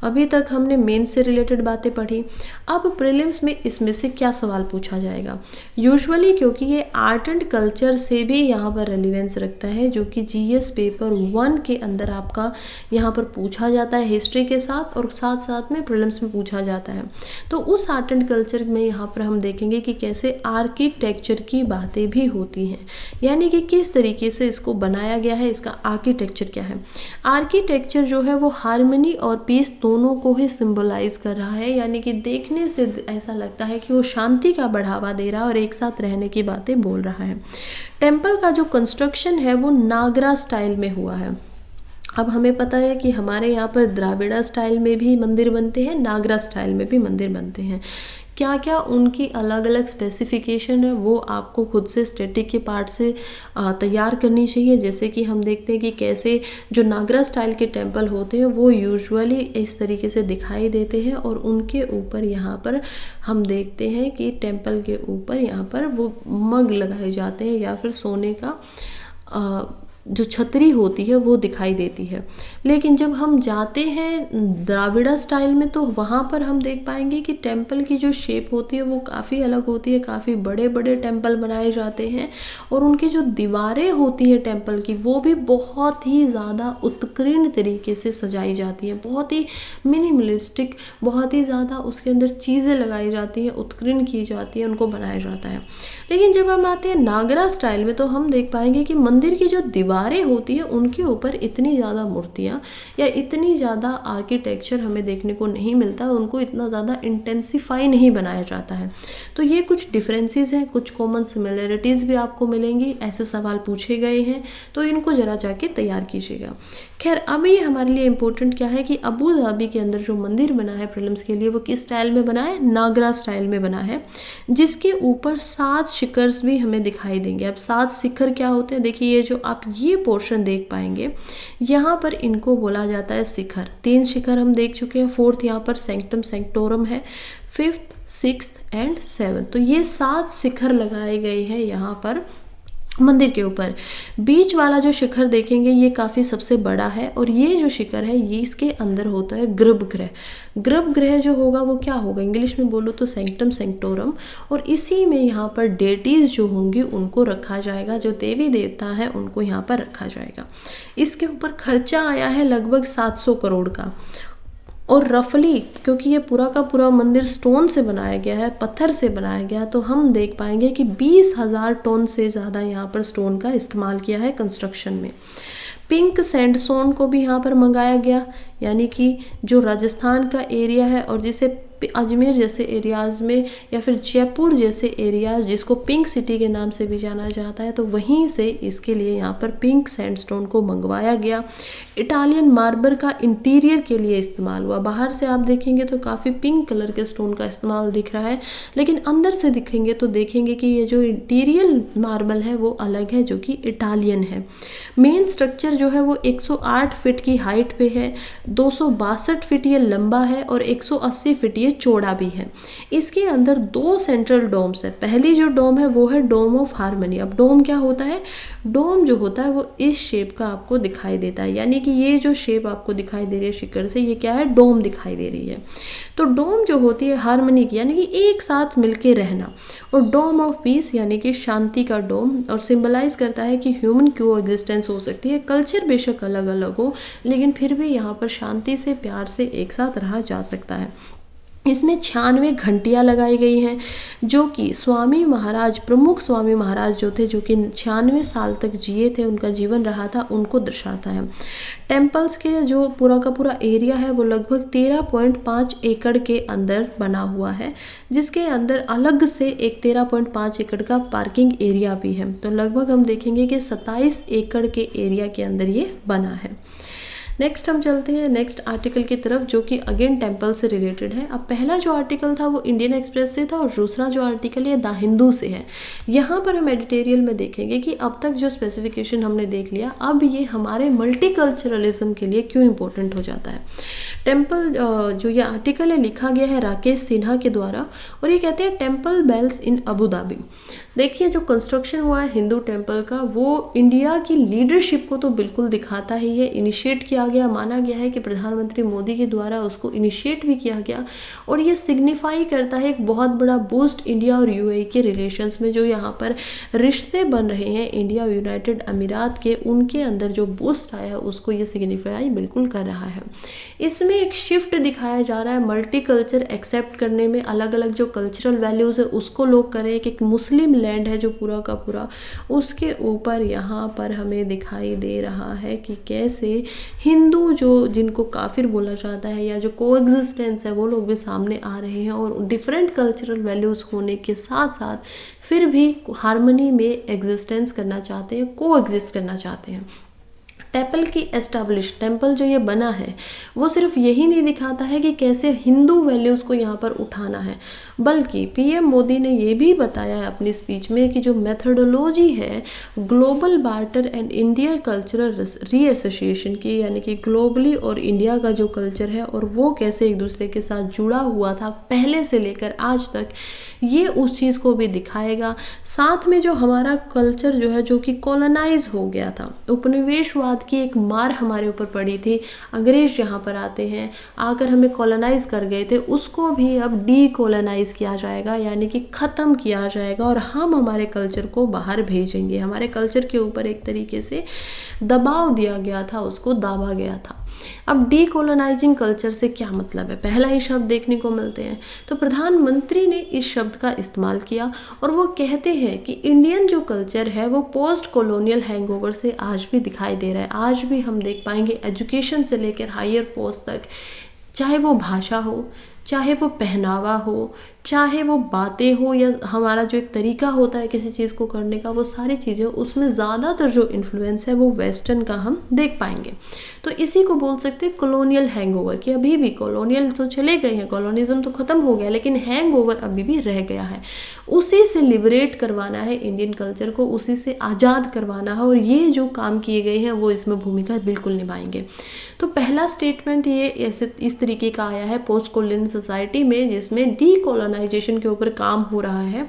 अभी तक हमने मेन से रिलेटेड बातें पढ़ी, अब प्रीलिम्स में इसमें से क्या सवाल पूछा जाएगा। यूजुअली क्योंकि ये आर्ट एंड कल्चर से भी यहाँ पर रेलिवेंस रखता है, जो कि जीएस पेपर 1 के अंदर आपका यहाँ पर पूछा जाता है हिस्ट्री के साथ, और साथ साथ में प्रीलिम्स में पूछा जाता है। तो उस आर्ट एंड कल्चर में यहाँ पर हम देखेंगे कि कैसे आर्किटेक्चर की बातें भी होती हैं, यानी कि किस तरीके से इसको बनाया गया है, इसका आर्किटेक्चर क्या है। आर्किटेक्चर जो है वो हार्मनी और पीस दोनों को ही सिंबलाइज कर रहा है, यानी कि देखने से ऐसा लगता है कि वो शांति का बढ़ावा दे रहा है और एक साथ रहने की बातें बोल रहा है। टेम्पल का जो कंस्ट्रक्शन है वो नागरा स्टाइल में हुआ है। अब हमें पता है कि हमारे यहाँ पर द्राविड़ा स्टाइल में भी मंदिर बनते हैं, नागरा स्टाइल में भी मंदिर बनते हैं। क्या क्या उनकी अलग अलग स्पेसिफिकेशन है वो आपको खुद से स्टैटिक के पार्ट से तैयार करनी चाहिए। जैसे कि हम देखते हैं कि कैसे जो नागरा स्टाइल के टेम्पल होते हैं वो यूजुअली इस तरीके से दिखाई देते हैं, और उनके ऊपर यहाँ पर हम देखते हैं कि टेम्पल के ऊपर यहाँ पर वो मग लगाए जाते हैं, या फिर सोने का जो छतरी होती है वो दिखाई देती है। लेकिन जब हम जाते हैं द्राविड़ा स्टाइल में तो वहाँ पर हम देख पाएंगे कि टेम्पल की जो शेप होती है वो काफ़ी अलग होती है, काफ़ी बड़े बड़े टेम्पल बनाए जाते हैं, और उनकी जो दीवारें होती है टेम्पल की वो भी बहुत ही ज़्यादा उत्कीर्ण तरीके से सजाई जाती हैं, बहुत ही मिनिमलिस्टिक, बहुत ही ज़्यादा उसके अंदर चीज़ें लगाई जाती हैं, उत्कीर्ण की जाती है, उनको बनाया जाता है। लेकिन जब हम आते हैं नागरा स्टाइल में तो हम देख पाएंगे कि मंदिर की जो दीवारें होती है उनके ऊपर इतनी ज़्यादा मूर्तियाँ या इतनी ज़्यादा आर्किटेक्चर हमें देखने को नहीं मिलता, उनको इतना ज़्यादा इंटेंसिफाई नहीं बनाया जाता है। तो ये कुछ डिफरेंसेस हैं, कुछ कॉमन सिमिलरिटीज़ भी आपको मिलेंगी। ऐसे सवाल पूछे गए हैं तो इनको ज़रा जाके तैयार कीजिएगा। खैर, अब ये हमारे लिए इम्पोर्टेंट क्या है कि अबू धाबी के अंदर जो मंदिर बना है प्रीलिम्स के लिए वो किस स्टाइल में बना है, नागरा स्टाइल में बना है, जिसके ऊपर 7 शिखर्स भी हमें दिखाई देंगे। अब 7 शिखर क्या होते हैं, देखिए ये जो आप ये ये पोर्शन देख पाएंगे। यहाँ पर इनको बोला जाता है शिखर। 3 शिखर हम देख चुके हैं, 4th यहाँ पर सेंक्टम सेंक्टोरम है, 5th 6th एंड 7th। तो ये 7 शिखर लगाए गए हैं यहाँ पर मंदिर के ऊपर। बीच वाला जो शिखर देखेंगे ये काफ़ी सबसे बड़ा है, और ये जो शिखर है ये इसके अंदर होता है गर्भगृह। गर्भगृह जो होगा वो क्या होगा, इंग्लिश में बोलो तो सेंक्टम सेंक्टोरम, और इसी में यहाँ पर डेटीज जो होंगी उनको रखा जाएगा, जो देवी देवता है उनको यहाँ पर रखा जाएगा। इसके ऊपर खर्चा आया है लगभग 700 करोड़ का, और रफली क्योंकि ये पूरा का पूरा मंदिर स्टोन से बनाया गया है, पत्थर से बनाया गया, तो हम देख पाएंगे कि 20,000 टन से ज़्यादा यहाँ पर स्टोन का इस्तेमाल किया है कंस्ट्रक्शन में। पिंक सैंडस्टोन को भी यहाँ पर मंगाया गया, यानी कि जो राजस्थान का एरिया है और जिसे अजमेर जैसे एरियाज़ में या फिर जयपुर जैसे एरियाज़ जिसको पिंक सिटी के नाम से भी जाना जाता है, तो वहीं से इसके लिए यहाँ पर पिंक सैंडस्टोन को मंगवाया गया। इटालियन मार्बल का इंटीरियर के लिए इस्तेमाल हुआ। बाहर से आप देखेंगे तो काफ़ी पिंक कलर के स्टोन का इस्तेमाल दिख रहा है, लेकिन अंदर से दिखेंगे तो देखेंगे कि ये जो इंटीरियर मार्बल है वो अलग है, जो कि इटालियन है। मेन स्ट्रक्चर जो है वो 108 फीट की हाइट पे है, 262 फीट ये लंबा है और 180 फीट चौड़ा भी है। इसके अंदर 2 सेंट्रल डोम्स है। पहली जो डोम है वो है डोम ऑफ हार्मनी। अब डोम क्या होता है, डोम जो होता है वो इस शेप का आपको दिखाई देता है, यानी कि ये जो शेप आपको दिखाई दे रही है शिखर से, ये क्या है, डोम दिखाई दे रही है। तो डोम जो होती है हार्मनी की, यानी कि एक साथ मिलके रहना, और डोम ऑफ पीस यानी कि शांति का डोम, और सिंबलाइज करता है कि ह्यूमन को एग्जिस्टेंस हो सकती है। कल्चर बेशक अलग अलग हो, लेकिन फिर भी यहाँ पर शांति से प्यार से एक साथ रहा जा सकता है। इसमें 96 घंटियाँ लगाई गई हैं, जो कि स्वामी महाराज, प्रमुख स्वामी महाराज जो थे, जो कि 96 साल तक जिए थे, उनका जीवन रहा था, उनको दर्शाता है। टेम्पल्स के जो पूरा का पूरा एरिया है वो लगभग 13.5 एकड़ के अंदर बना हुआ है, जिसके अंदर अलग से एक 13.5 एकड़ का पार्किंग एरिया भी है। तो लगभग हम देखेंगे कि 27 एकड़ के एरिया के अंदर ये बना है। नेक्स्ट हम चलते हैं नेक्स्ट आर्टिकल की तरफ, जो कि अगेन टेम्पल से रिलेटेड है। अब पहला जो आर्टिकल था वो इंडियन एक्सप्रेस से था, और दूसरा जो आर्टिकल है द हिंदू से है। यहाँ पर हम एडिटोरियल में देखेंगे कि अब तक जो स्पेसिफिकेशन हमने देख लिया, अब ये हमारे मल्टीकल्चरलिज्म के लिए क्यों इम्पोर्टेंट हो जाता है। टेम्पल जो ये आर्टिकल है लिखा गया है राकेश सिन्हा के द्वारा, और ये कहते हैं टेम्पल बेल्स इन अबू धाबी। देखिए जो कंस्ट्रक्शन हुआ है हिंदू टेम्पल का, वो इंडिया की लीडरशिप को तो बिल्कुल दिखाता ही है। इनिशिएट किया गया, माना गया है कि प्रधानमंत्री मोदी के द्वारा उसको इनिशिएट भी किया गया, और ये सिग्निफाई करता है एक बहुत बड़ा बूस्ट इंडिया और यूएई के रिलेशंस में। जो यहाँ पर रिश्ते बन रहे हैं इंडिया और यूनाइटेड अमीरात के, उनके अंदर जो बूस्ट आया है उसको ये सिग्निफाई बिल्कुल कर रहा है। इसमें एक शिफ्ट दिखाया जा रहा है मल्टी कल्चर एक्सेप्ट करने में, अलग अलग जो कल्चरल वैल्यूज़ है उसको लोग करें। एक मुस्लिम लैंड है जो पूरा का पूरा, उसके ऊपर यहाँ पर हमें दिखाई दे रहा है कि कैसे हिंदू जो जिनको काफिर बोला जाता है या जो कोएग्जिस्टेंस है वो लोग भी सामने आ रहे हैं, और डिफरेंट कल्चरल वैल्यूज़ होने के साथ साथ फिर भी हार्मनी में एग्जिस्टेंस करना चाहते हैं, कोएग्जिस्ट करना चाहते हैं। टेम्पल की एस्टैब्लिश टेम्पल जो ये बना है वो सिर्फ यही नहीं दिखाता है कि कैसे हिंदू वैल्यूज़ को यहाँ पर उठाना है, बल्कि पीएम मोदी ने ये भी बताया है अपनी स्पीच में कि जो मेथडोलॉजी है global barter and India cultural reassociation की, यानी कि ग्लोबली और इंडिया का जो कल्चर है और वो कैसे एक दूसरे के साथ जुड़ा हुआ था पहले से लेकर आज तक, ये उस चीज़ को भी दिखाएगा। साथ में जो हमारा कल्चर जो है जो कि कॉलोनाइज हो गया था, उपनिवेशवाद की एक मार हमारे ऊपर पड़ी थी, अंग्रेज यहाँ पर आते हैं आकर हमें कॉलोनाइज कर गए थे, उसको भी अब डीकोलोनाइज किया जाएगा, यानी कि ख़त्म किया जाएगा, और हम हमारे कल्चर को बाहर भेजेंगे। हमारे कल्चर के ऊपर एक तरीके से दबाव दिया गया था, उसको दाबा गया था। अब डीकोलोनाइजिंग कल्चर से क्या मतलब है, पहला ही शब्द देखने को मिलते हैं। तो प्रधानमंत्री ने इस शब्द का इस्तेमाल किया और वो कहते हैं कि इंडियन जो कल्चर है वो पोस्ट कॉलोनियल हैंगओवर से आज भी दिखाई दे रहा है। आज भी हम देख पाएंगे एजुकेशन से लेकर हायर पोस्ट तक, चाहे वो भाषा हो, चाहे वो पहनावा हो, चाहे वो बातें हो या हमारा जो एक तरीका होता है किसी चीज़ को करने का, वो सारी चीज़ें उसमें ज़्यादातर जो इन्फ्लुएंस है वो वेस्टर्न का हम देख पाएंगे। तो इसी को बोल सकते हैं कॉलोनियल हैंगओवर, कि अभी भी कॉलोनियल तो चले गए हैं, कॉलोनिज्म तो ख़त्म हो गया, लेकिन हैंगओवर अभी भी रह गया है। उसी से लिबरेट करवाना है इंडियन कल्चर को, उसी से आज़ाद करवाना है, और ये जो काम किए गए हैं वो इसमें भूमिका बिल्कुल निभाएंगे। तो पहला स्टेटमेंट ये ऐसे इस तरीके का आया है पोस्ट कॉलोनियल सोसाइटी में, जिसमें डीकोलोनाइजेशन के ऊपर काम हो रहा है,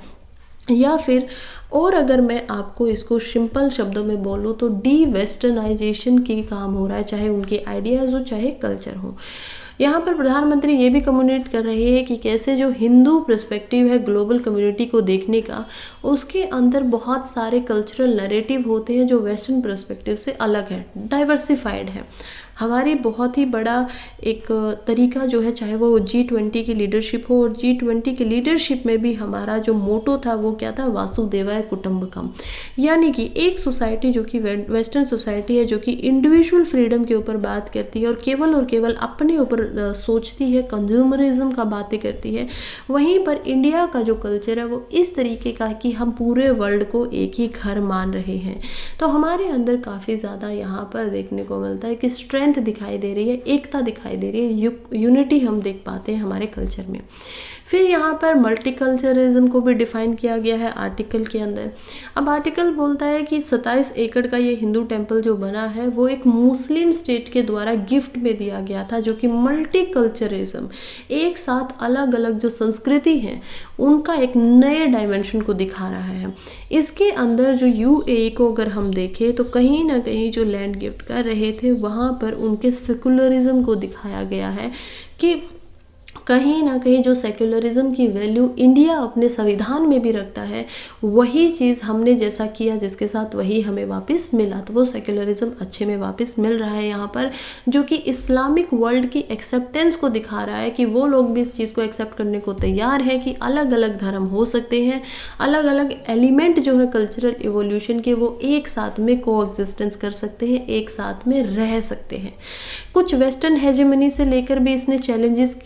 या फिर और अगर मैं आपको इसको सिंपल शब्दों में बोलूँ तो डी वेस्टर्नाइजेशन की काम हो रहा है, चाहे उनके आइडियाज़ हो चाहे कल्चर हो। यहाँ पर प्रधानमंत्री ये भी कम्युनिकेट कर रहे हैं कि कैसे जो हिंदू पर्सपेक्टिव है ग्लोबल कम्युनिटी को देखने का, उसके अंदर बहुत सारे कल्चरल नैरेटिव होते हैं जो वेस्टर्न पर्सपेक्टिव से अलग है, डाइवर्सिफाइड है। हमारी बहुत ही बड़ा एक तरीका जो है, चाहे वो G20 की लीडरशिप हो, और G20 की लीडरशिप में भी हमारा जो मोटो था वो क्या था, वासुदेवाय कुटुंबकम, यानी कि एक सोसाइटी जो कि वेस्टर्न सोसाइटी है, जो कि इंडिविजुअल फ्रीडम के ऊपर बात करती है और केवल अपने ऊपर सोचती है, कंज्यूमरिज्म का बातें करती है। वहीं पर इंडिया का जो कल्चर है वो इस तरीके का कि हम पूरे वर्ल्ड को एक ही घर मान रहे हैं। तो हमारे अंदर काफ़ी ज़्यादा यहाँ पर देखने को मिलता है कि स्ट्रेंथ दिखाई दे रही है, एकता दिखाई दे रही है, यूनिटी हम देख पाते हैं हमारे कल्चर में। फिर यहाँ पर मल्टीकल्चरलिज्म को भी डिफाइन किया गया है आर्टिकल के अंदर। अब आर्टिकल बोलता है कि 27 एकड़ का ये हिंदू टेम्पल जो बना है वो एक मुस्लिम स्टेट के द्वारा गिफ्ट में दिया गया था, जो कि मल्टीकल्चरलिज्म, एक साथ अलग अलग जो संस्कृति हैं उनका एक नए डायमेंशन को दिखा रहा है। इसके अंदर जो UAE को अगर हम देखें तो कहीं ना कहीं जो लैंड गिफ्ट कर रहे थे वहाँ पर उनके सेकुलरिज्म को दिखाया गया है, कि कहीं ना कहीं जो सेक्युलरिज्म की वैल्यू इंडिया अपने संविधान में भी रखता है, वही चीज़ हमने जैसा किया जिसके साथ वही हमें वापस मिला, तो वो सेक्युलरिज्म अच्छे में वापस मिल रहा है यहाँ पर, जो कि इस्लामिक वर्ल्ड की एक्सेप्टेंस को दिखा रहा है कि वो लोग भी इस चीज़ को एक्सेप्ट करने को तैयार है कि अलग अलग धर्म हो सकते हैं, अलग अलग एलिमेंट जो है कल्चरल इवोल्यूशन के वो एक साथ में को एग्जिस्टेंस कर सकते हैं, एक साथ में रह सकते हैं। कुछ वेस्टर्न हेजेमनी से लेकर भी इसने चैलेंजेस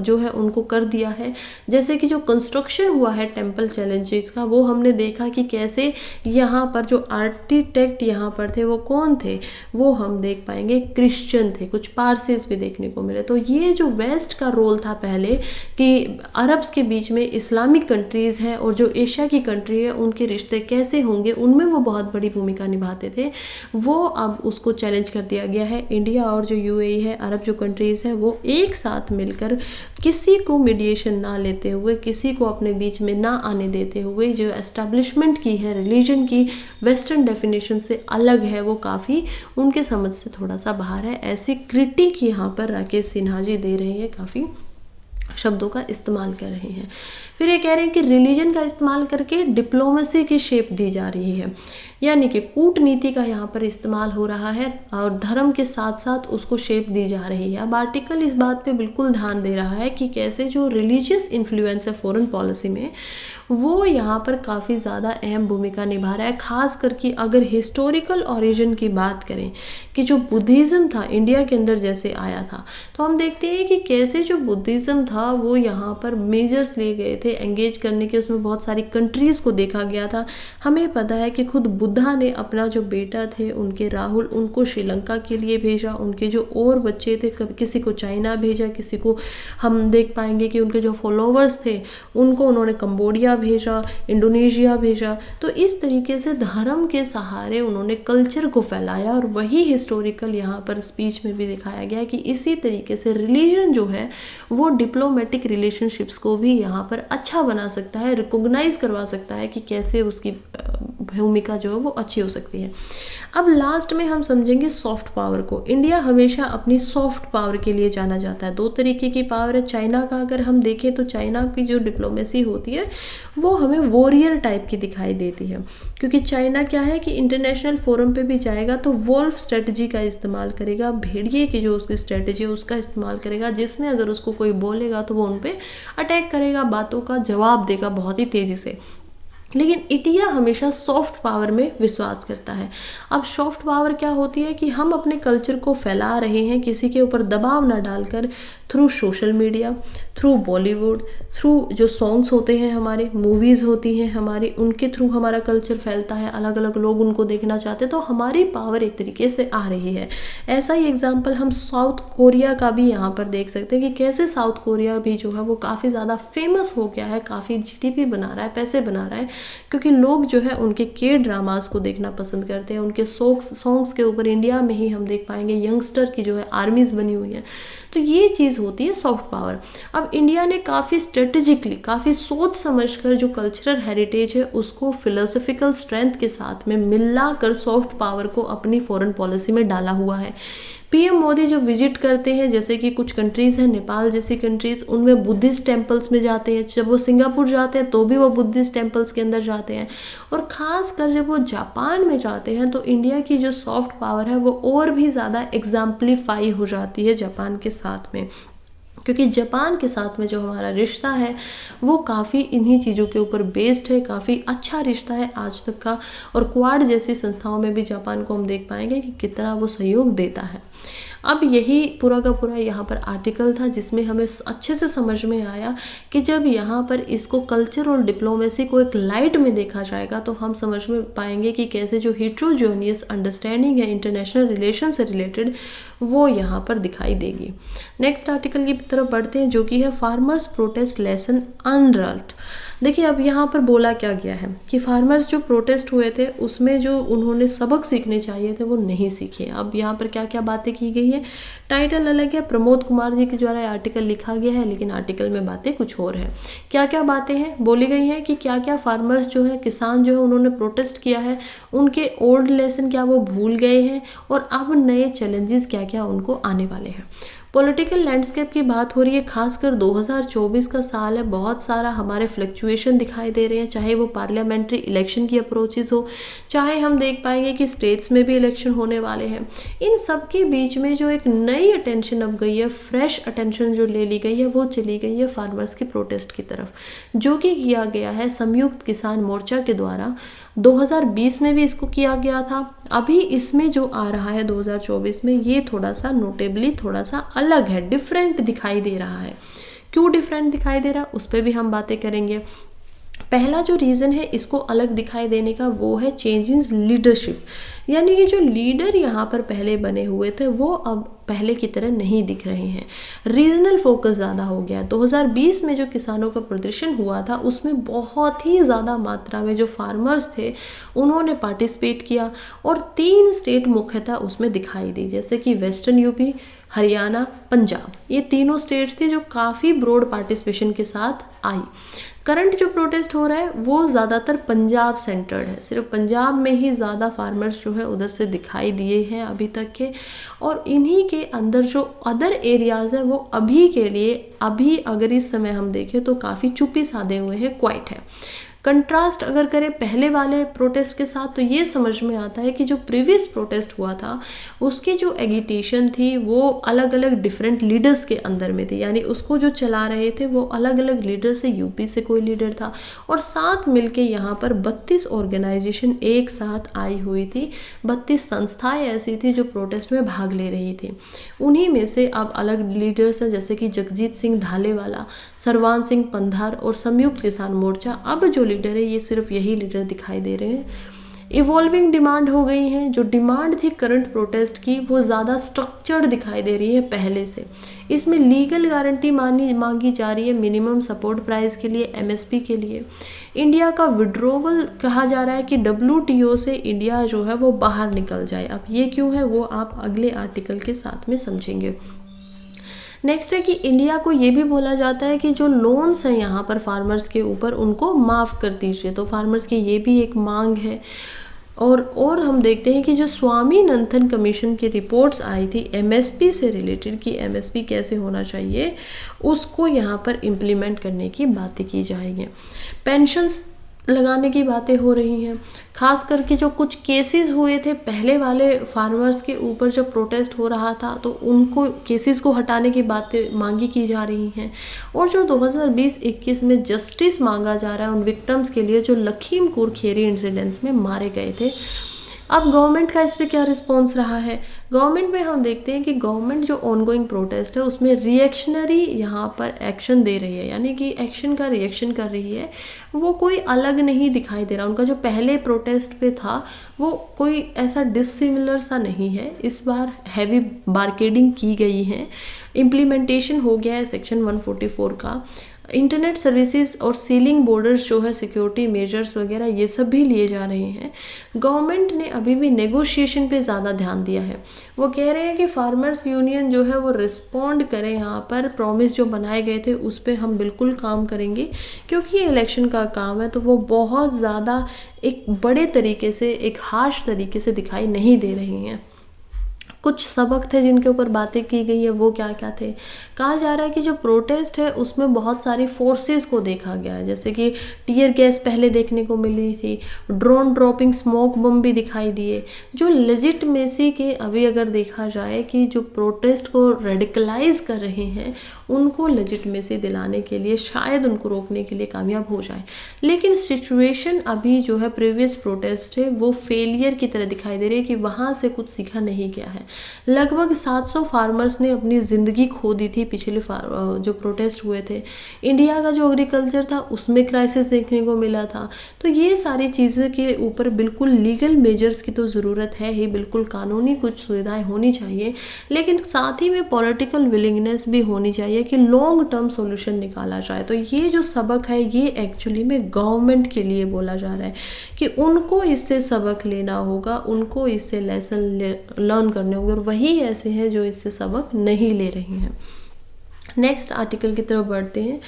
जो है उनको कर दिया है, जैसे कि जो कंस्ट्रक्शन हुआ है टेम्पल चैलेंजेस का, वो हमने देखा कि कैसे यहाँ पर जो आर्किटेक्ट यहाँ पर थे वो कौन थे, वो हम देख पाएंगे क्रिश्चियन थे, कुछ पारसीज भी देखने को मिले। तो ये जो वेस्ट का रोल था पहले कि अरब्स के बीच में इस्लामिक कंट्रीज़ हैं और जो एशिया की कंट्री है उनके रिश्ते कैसे होंगे, उनमें वो बहुत बड़ी भूमिका निभाते थे, वो अब उसको चैलेंज कर दिया गया है। इंडिया और जो UAE है, अरब जो कंट्रीज़ है, वो एक साथ मिलकर किसी को मीडिएशन ना लेते हुए, किसी को अपने बीच में ना आने देते हुए, जो एस्टेब्लिशमेंट की है रिलीजन की वेस्टर्न डेफिनेशन से अलग है, वो काफ़ी उनके समझ से थोड़ा सा बाहर है। ऐसी क्रिटिक यहाँ पर राकेश सिन्हा जी दे रहे हैं, काफ़ी शब्दों का इस्तेमाल कर रहे हैं। फिर ये कह रहे हैं कि रिलीजन का इस्तेमाल करके डिप्लोमेसी की शेप दी जा रही है, यानी कि कूटनीति का यहाँ पर इस्तेमाल हो रहा है और धर्म के साथ साथ उसको शेप दी जा रही है। अब आर्टिकल इस बात पे बिल्कुल ध्यान दे रहा है कि कैसे जो रिलीजियस इन्फ्लुएंस है फॉरेन पॉलिसी में, वो यहाँ पर काफ़ी ज़्यादा अहम भूमिका निभा रहा है। खास करके अगर हिस्टोरिकल ओरिजिन की बात करें कि जो बुद्धिज़्म था इंडिया के अंदर जैसे आया था, तो हम देखते हैं कि कैसे जो बुद्धिज़्म था वो यहाँ पर मेजर्स लिए गए थे एंगेज करने के, उसमें बहुत सारी कंट्रीज़ को देखा गया था। हमें पता है कि खुद बुद्धा ने अपना जो बेटा थे उनके राहुल, उनको श्रीलंका के लिए भेजा, उनके जो और बच्चे थे किसी को चाइना भेजा, किसी को हम देख पाएंगे कि उनके जो फॉलोवर्स थे उनको उन्होंने कंबोडिया भेजा, इंडोनेशिया भेजा। तो इस तरीके से धर्म के सहारे उन्होंने कल्चर को फैलाया, और वही हिस्टोरिकल यहाँ पर स्पीच में भी दिखाया गया कि इसी तरीके से रिलीजन जो है वो डिप्लोमेटिक रिलेशनशिप्स को भी यहाँ पर अच्छा बना सकता है, रिकॉग्नाइज करवा सकता है कि कैसे उसकी भूमिका जो है वो अच्छी हो सकती है। अब लास्ट में हम समझेंगे सॉफ्ट पावर को। इंडिया हमेशा अपनी सॉफ्ट पावर के लिए जाना जाता है। दो तरीके की पावर है। चाइना का अगर हम देखें तो चाइना की जो डिप्लोमेसी होती है वो हमें वॉरियर टाइप की दिखाई देती है, क्योंकि चाइना क्या है कि इंटरनेशनल फोरम पे भी जाएगा तो वॉल्फ स्ट्रेटजी का इस्तेमाल करेगा, भेड़िए की जो उसकी स्ट्रेटजी है उसका इस्तेमाल करेगा, जिसमें अगर उसको कोई बोलेगा तो वो उन पर अटैक करेगा, बातों का जवाब देगा बहुत ही तेज़ी से। लेकिन इंडिया हमेशा सॉफ्ट पावर में विश्वास करता है। अब सॉफ्ट पावर क्या होती है कि हम अपने कल्चर को फैला रहे हैं किसी के ऊपर दबाव ना डालकर, through social media, through Bollywood, through जो सॉन्ग्स होते हैं हमारे, मूवीज़ होती हैं हमारी, उनके थ्रू हमारा कल्चर फैलता है, अलग अलग लोग उनको देखना चाहते हैं, तो हमारी पावर एक तरीके से आ रही है। ऐसा ही एग्जाम्पल हम साउथ कोरिया का भी यहाँ पर देख सकते हैं कि कैसे साउथ कोरिया भी जो है वो काफ़ी ज़्यादा फेमस हो गया है, काफ़ी जीडीपी बना रहा है, पैसे बना रहा है, क्योंकि लोग जो है उनके के ड्रामास को देखना पसंद करते हैं। उनके सॉन्ग्स के ऊपर इंडिया में ही हम देख पाएंगे यंगस्टर की जो है आर्मीज़ बनी हुई हैं। तो ये चीज़ होती है सॉफ्ट पावर। अब इंडिया ने काफ़ी स्ट्रेटेजिकली, काफ़ी सोच समझकर जो कल्चरल हेरिटेज है उसको फिलोसफिकल स्ट्रेंथ के साथ में मिलाकर सॉफ्ट पावर को अपनी फॉरेन पॉलिसी में डाला हुआ है। पीएम मोदी जब विजिट करते हैं, जैसे कि कुछ कंट्रीज़ हैं, नेपाल जैसी कंट्रीज़, उनमें बुद्धिस्ट टेम्पल्स में जाते हैं। जब वो सिंगापुर जाते हैं तो भी वो बुद्धिस्ट टेम्पल्स के अंदर जाते हैं। और ख़ास कर जब वो जापान में जाते हैं तो इंडिया की जो सॉफ्ट पावर है वो और भी ज़्यादा एग्जाम्पलीफाई हो जाती है जापान के साथ में, क्योंकि जापान के साथ में जो हमारा रिश्ता है वो काफ़ी इन्हीं चीज़ों के ऊपर बेस्ड है, काफ़ी अच्छा रिश्ता है आज तक का। और क्वाड जैसी संस्थाओं में भी जापान को हम देख पाएंगे कि कितना वो सहयोग देता है। अब यही पूरा का पूरा यहाँ पर आर्टिकल था जिसमें हमें अच्छे से समझ में आया कि जब यहाँ पर इसको कल्चर और डिप्लोमेसी को एक लाइट में देखा जाएगा तो हम समझ में पाएंगे कि कैसे जो हिट्रोजोनियस अंडरस्टैंडिंग है इंटरनेशनल रिलेशन से रिलेटेड वो यहाँ पर दिखाई देगी। नेक्स्ट आर्टिकल की तरफ बढ़ते हैं जो कि है फार्मर्स प्रोटेस्ट लेसन अनलर्न्ड। देखिए अब यहाँ पर बोला क्या गया है कि फार्मर्स जो प्रोटेस्ट हुए थे उसमें जो उन्होंने सबक सीखने चाहिए थे वो नहीं सीखे। अब यहाँ पर क्या क्या बातें की गई है, टाइटल अलग है, प्रमोद कुमार जी के द्वारा आर्टिकल लिखा गया है, लेकिन आर्टिकल में बातें कुछ और है। क्या क्या बातें हैं बोली गई हैं कि क्या क्या फार्मर्स जो है, किसान जो है, उन्होंने प्रोटेस्ट किया है, उनके ओल्ड लेसन क्या वो भूल गए हैं और अब नए चैलेंजेस क्या क्या उनको आने वाले हैं। पॉलिटिकल लैंडस्केप की बात हो रही है, खासकर 2024 का साल है, बहुत सारा हमारे फ्लक्चुएशन दिखाई दे रहे हैं, चाहे वो पार्लियामेंट्री इलेक्शन की अप्रोचेस हो, चाहे हम देख पाएंगे कि स्टेट्स में भी इलेक्शन होने वाले हैं। इन सब के बीच में जो एक नई अटेंशन अब गई है, फ्रेश अटेंशन जो ले ली गई है वो चली गई है फार्मर्स की प्रोटेस्ट की तरफ, जो कि किया गया है संयुक्त किसान मोर्चा के द्वारा। 2020 में भी इसको किया गया था, अभी इसमें जो आ रहा है 2024 में ये थोड़ा सा नोटेबली थोड़ा सा अलग है, डिफरेंट दिखाई दे रहा है। क्यों डिफरेंट दिखाई दे रहा है उस पर भी हम बातें करेंगे। पहला जो रीज़न है इसको अलग दिखाई देने का वो है चेंज इन लीडरशिप, यानी कि जो लीडर यहाँ पर पहले बने हुए थे वो अब पहले की तरह नहीं दिख रहे हैं, रीजनल फोकस ज़्यादा हो गया। 2020 में जो किसानों का प्रदर्शन हुआ था उसमें बहुत ही ज़्यादा मात्रा में जो फार्मर्स थे उन्होंने पार्टिसिपेट किया और 3 स्टेट मुख्यतः उसमें दिखाई दी, जैसे कि वेस्टर्न यूपी, हरियाणा, पंजाब, ये तीनों स्टेट्स थे जो काफ़ी ब्रॉड पार्टिसिपेशन के साथ आई। करंट जो प्रोटेस्ट हो रहा है वो ज़्यादातर पंजाब सेंटर्ड है, सिर्फ पंजाब में ही ज़्यादा फार्मर्स जो है उधर से दिखाई दिए हैं अभी तक के, और इन्हीं के अंदर जो अदर एरियाज़ है वो अभी के लिए, अभी अगर इस समय हम देखें तो काफ़ी चुप्पी साधे हुए हैं, क्वाइट है। कंट्रास्ट अगर करें पहले वाले प्रोटेस्ट के साथ तो ये समझ में आता है कि जो प्रीवियस प्रोटेस्ट हुआ था उसकी जो एगिटेशन थी वो अलग अलग डिफरेंट लीडर्स के अंदर में थी, यानी उसको जो चला रहे थे वो अलग अलग लीडर से, यूपी से कोई लीडर था और साथ मिलके यहाँ पर 32 ऑर्गेनाइजेशन एक साथ आई हुई थी, 32 संस्थाएं ऐसी थी जो प्रोटेस्ट में भाग ले रही थी। उन्हीं में से अब अलग लीडर्स हैं जैसे कि जगजीत सिंह धालेवाला, सरवान सिंह पंधार और संयुक्त किसान मोर्चा। अब जो लीडर है ये सिर्फ यही लीडर दिखाई दे रहे हैं। इवॉल्विंग डिमांड हो गई है, जो डिमांड थी करंट प्रोटेस्ट की वो ज़्यादा स्ट्रक्चर्ड दिखाई दे रही है पहले से। इसमें लीगल गारंटी मांगी जा रही है मिनिमम सपोर्ट प्राइस के लिए, एमएसपी के लिए। इंडिया का विड्रोवल कहा जा रहा है कि WTO से इंडिया जो है वो बाहर निकल जाए। अब ये क्यों है वो आप अगले आर्टिकल के साथ में समझेंगे। नेक्स्ट है कि इंडिया को ये भी बोला जाता है कि जो लोन्स हैं यहाँ पर फार्मर्स के ऊपर उनको माफ़ कर दीजिए, तो फार्मर्स की ये भी एक मांग है। और हम देखते हैं कि जो स्वामीनाथन कमीशन की रिपोर्ट्स आई थी एमएसपी से रिलेटेड कि एमएसपी कैसे होना चाहिए, उसको यहाँ पर इम्प्लीमेंट करने की बातें की जाएंगी। पेंशन्स लगाने की बातें हो रही हैं। खास करके जो कुछ केसेस हुए थे पहले वाले फार्मर्स के ऊपर जब प्रोटेस्ट हो रहा था, तो उनको केसेस को हटाने की बातें मांगी की जा रही हैं। और जो 2020-21 में जस्टिस मांगा जा रहा है उन विक्टिम्स के लिए जो लखीमपुर खेरी इंसिडेंट्स में मारे गए थे। अब गवर्नमेंट का इस पे क्या रिस्पॉन्स रहा है? गवर्नमेंट में हम देखते हैं कि गवर्नमेंट जो ऑनगोइंग प्रोटेस्ट है उसमें रिएक्शनरी यहाँ पर एक्शन दे रही है, यानी कि एक्शन का रिएक्शन कर रही है। वो कोई अलग नहीं दिखाई दे रहा, उनका जो पहले प्रोटेस्ट पे था वो कोई ऐसा डिसिमिलर सा नहीं है। इस बार हैवी बार्केडिंग की गई है, इम्प्लीमेंटेशन हो गया है सेक्शन 144 का, इंटरनेट सर्विसेज और सीलिंग बॉर्डर्स जो है सिक्योरिटी मेजर्स वगैरह ये सब भी लिए जा रहे हैं। गवर्नमेंट ने अभी भी नेगोशिएशन पे ज़्यादा ध्यान दिया है। वो कह रहे हैं कि फार्मर्स यूनियन जो है वो रिस्पॉन्ड करें, यहाँ पर प्रॉमिस जो बनाए गए थे उस पर हम बिल्कुल काम करेंगे, क्योंकि ये इलेक्शन का काम है तो वो बहुत ज़्यादा एक बड़े तरीके से, एक हार्श तरीके से दिखाई नहीं दे रही हैं। कुछ सबक थे जिनके ऊपर बातें की गई है, वो क्या क्या थे? कहा जा रहा है कि जो प्रोटेस्ट है उसमें बहुत सारी फोर्सेस को देखा गया है, जैसे कि टीयर गैस पहले देखने को मिली थी, ड्रोन ड्रॉपिंग स्मोक बम भी दिखाई दिए। जो लेजिटमेसी के अभी अगर देखा जाए कि जो प्रोटेस्ट को रेडिकलाइज कर रहे हैं उनको लेजिटमेसी दिलाने के लिए शायद उनको रोकने के लिए कामयाब हो जाए, लेकिन सिचुएशन अभी जो है प्रीवियस प्रोटेस्ट है वो फेलियर की तरह दिखाई दे रही है कि वहाँ से कुछ सीखा नहीं गया है। लगभग 700 फार्मर्स ने अपनी ज़िंदगी खो दी थी पिछले जो प्रोटेस्ट हुए थे। इंडिया का जो एग्रीकल्चर था उसमें क्राइसिस देखने को मिला था। तो ये सारी चीज़ें के ऊपर बिल्कुल लीगल मेजर्स की तो ज़रूरत है ही, बिल्कुल कानूनी कुछ सुविधाएं होनी चाहिए, लेकिन साथ ही में पॉलिटिकल विलिंगनेस भी होनी चाहिए कि लॉन्ग टर्म सॉल्यूशन निकाला जाए। तो ये जो सबक है ये एक्चुअली में गवर्नमेंट के लिए बोला जा रहा है कि उनको इससे सबक लेना होगा, उनको इससे लेसन लर्न करने होंगे, और वही ऐसे हैं जो इससे सबक नहीं ले रही हैं। नेक्स्ट आर्टिकल की तरफ बढ़ते हैं,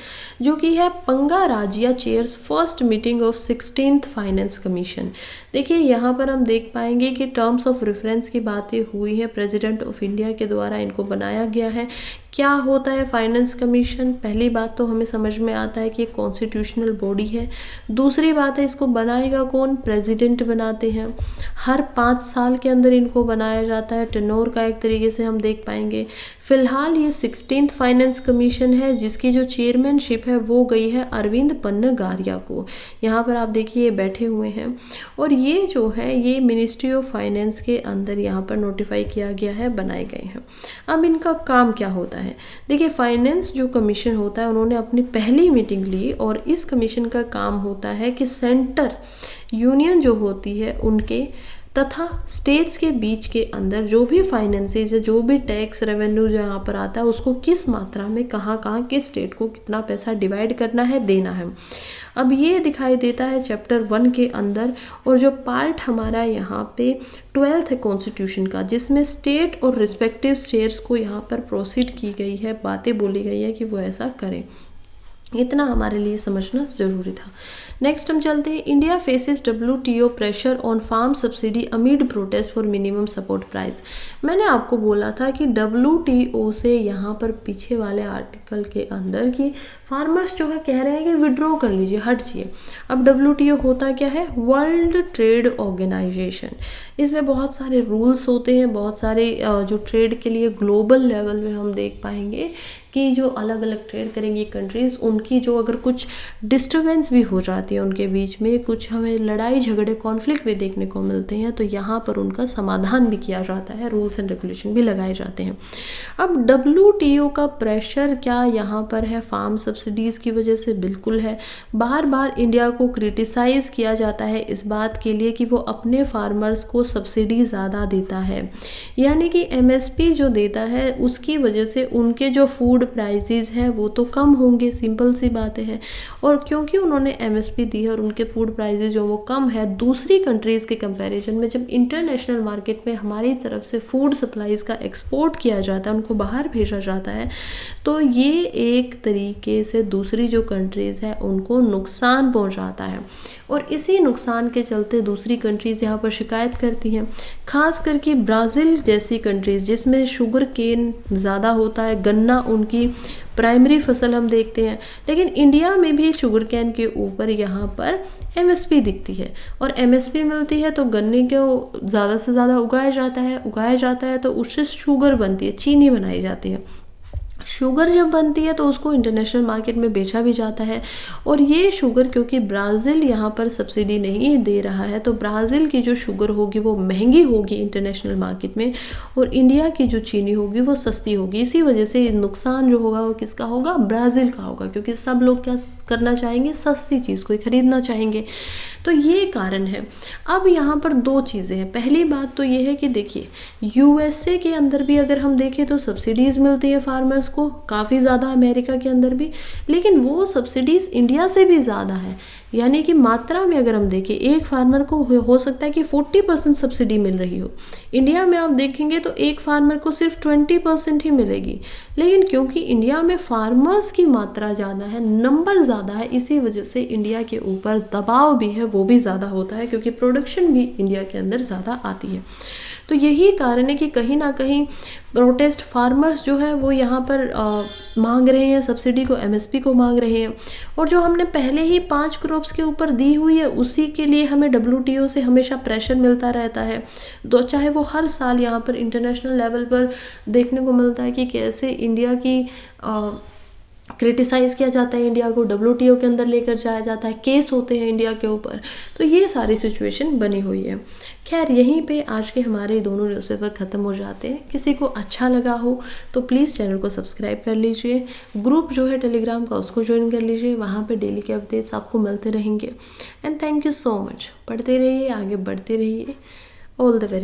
जो कि है Panagariya chairs first meeting of 16th finance commission. देखिए यहाँ पर हम देख पाएंगे कि टर्म्स ऑफ रेफरेंस की बातें हुई है, प्रेसिडेंट ऑफ इंडिया के द्वारा इनको बनाया गया है। क्या होता है फाइनेंस कमीशन? पहली बात तो हमें समझ में आता है कि एक कॉन्स्टिट्यूशनल बॉडी है। दूसरी बात है इसको बनाएगा कौन? प्रेसिडेंट बनाते हैं। हर 5 साल के अंदर इनको बनाया जाता है, टेनोर का एक तरीके से हम देख पाएंगे। फिलहाल ये 16th फाइनेंस कमीशन है जिसकी जो चेयरमैनशिप है वो गई है अरविंद पन्नगारिया को। यहाँ पर आप देखिए ये बैठे हुए हैं, और ये जो है ये मिनिस्ट्री ऑफ फाइनेंस के अंदर यहाँ पर नोटिफाई किया गया है, बनाए गए हैं। अब इनका काम क्या होता है? देखिए फाइनेंस जो कमीशन होता है उन्होंने अपनी पहली मीटिंग ली, और इस कमीशन का काम होता है कि सेंटर यूनियन जो होती है उनके तथा स्टेट्स के बीच के अंदर जो भी फाइनेंसेस है, जो भी टैक्स रेवेन्यू जो यहाँ पर आता है उसको किस मात्रा में कहाँ कहाँ किस स्टेट को कितना पैसा डिवाइड करना है, देना है। अब ये दिखाई देता है चैप्टर 1 के अंदर, और जो पार्ट हमारा यहाँ पे 12th है कॉन्स्टिट्यूशन का, जिसमें स्टेट और रिस्पेक्टिव स्टेट्स को यहाँ पर प्रोसीड की गई है, बातें बोली गई है कि वो ऐसा करें। इतना हमारे लिए समझना ज़रूरी था। नेक्स्ट हम चलते हैं, India faces WTO pressure on farm subsidy amid protest for minimum support price. मैंने आपको बोला था कि WTO से यहाँ पर पीछे वाले आर्टिकल के अंदर कि फार्मर्स जो है कह रहे हैं कि विड्रॉ कर लीजिए, हटिए। अब WTO होता क्या है? World trade organisation. इसमें बहुत सारे रूल्स होते हैं, बहुत सारे जो ट्रेड के लिए ग्लोबल लेवल में हम देख पाएंगे कि जो अलग अलग ट्रेड करेंगी कंट्रीज़, उनकी जो अगर कुछ डिस्टर्बेंस भी हो जाती है उनके बीच में, कुछ हमें लड़ाई झगड़े कॉन्फ्लिक्ट भी देखने को मिलते हैं, तो यहाँ पर उनका समाधान भी किया जाता है, रूल्स एंड रेगुलेशन भी लगाए जाते हैं। अब WTO का प्रेशर क्या यहाँ पर है? फार्म सब्सिडीज़ की वजह से बिल्कुल है। बार बार इंडिया को क्रिटिसाइज़ किया जाता है इस बात के लिए कि वो अपने फार्मर्स को सब्सिडी ज़्यादा देता है, यानी कि MSP जो देता है उसकी वजह से उनके जो फूड प्राइसेस है वो तो कम होंगे, सिंपल सी बातें हैं। और क्योंकि उन्होंने MSP दी है और उनके फूड प्राइसेस जो वो कम है दूसरी कंट्रीज़ के कंपैरिजन में, जब इंटरनेशनल मार्केट में हमारी तरफ से फूड सप्लाईज़ का एक्सपोर्ट किया जाता है, उनको बाहर भेजा जाता है, तो ये एक तरीके से दूसरी जो कंट्रीज़ है उनको नुकसान पहुंचाता है। और इसी नुकसान के चलते दूसरी कंट्रीज़ यहाँ पर शिकायत करती हैं, खास करके ब्राज़ील जैसी कंट्रीज़ जिसमें शुगर केन ज़्यादा होता है, गन्ना उनकी प्राइमरी फसल हम देखते हैं। लेकिन इंडिया में भी शुगर कैन के ऊपर यहाँ पर एमएसपी दिखती है, और एमएसपी मिलती है तो गन्ने को ज़्यादा से ज़्यादा उगाया जाता है तो उससे शुगर बनती है, चीनी बनाई जाती है। शुगर जब बनती है तो उसको इंटरनेशनल मार्केट में बेचा भी जाता है, और ये शुगर क्योंकि ब्राज़ील यहाँ पर सब्सिडी नहीं दे रहा है तो ब्राज़ील की जो शुगर होगी वो महंगी होगी इंटरनेशनल मार्केट में, और इंडिया की जो चीनी होगी वो सस्ती होगी। इसी वजह से नुकसान जो होगा वो किसका होगा, ब्राज़ील का होगा, क्योंकि सब लोग क्या करना चाहेंगे, सस्ती चीज़ को ही खरीदना चाहेंगे। तो ये कारण है। अब यहाँ पर दो चीज़ें हैं। पहली बात तो ये है कि देखिए यूएसए के अंदर भी अगर हम देखें तो सब्सिडीज़ मिलती है फार्मर्स को काफ़ी ज़्यादा, अमेरिका के अंदर भी, लेकिन वो सब्सिडीज़ इंडिया से भी ज़्यादा है। यानी कि मात्रा में अगर हम देखें एक फार्मर को हो सकता है कि 40% सब्सिडी मिल रही हो, इंडिया में आप देखेंगे तो एक फार्मर को सिर्फ 20% ही मिलेगी। लेकिन क्योंकि इंडिया में फार्मर्स की मात्रा ज़्यादा है, नंबर ज़्यादा है, इसी वजह से इंडिया के ऊपर दबाव भी है वो भी ज़्यादा होता है, क्योंकि प्रोडक्शन भी इंडिया के अंदर ज़्यादा आती है। तो यही कारण है कि कहीं ना कहीं प्रोटेस्ट फार्मर्स जो है वो यहाँ पर मांग रहे हैं सब्सिडी को, एमएसपी को मांग रहे हैं। और जो हमने पहले ही 5 क्रॉप्स के ऊपर दी हुई है उसी के लिए हमें डब्ल्यूटीओ से हमेशा प्रेशर मिलता रहता है। चाहे वो हर साल यहाँ पर इंटरनेशनल लेवल पर देखने को मिलता है कि कैसे इंडिया की क्रिटिसाइज़ किया जाता है, इंडिया को डब्ल्यूटीओ के अंदर लेकर जाया जाता है, केस होते हैं इंडिया के ऊपर। तो ये सारी सिचुएशन बनी हुई है। खैर यहीं पे आज के हमारे दोनों न्यूज़पेपर ख़त्म हो जाते हैं। किसी को अच्छा लगा हो तो प्लीज़ चैनल को सब्सक्राइब कर लीजिए, ग्रुप जो है टेलीग्राम का उसको ज्वाइन कर लीजिए, वहाँ पे डेली के अपडेट्स आपको मिलते रहेंगे। And thank you so much. पढ़ते रहिए, आगे बढ़ते रहिए। All the very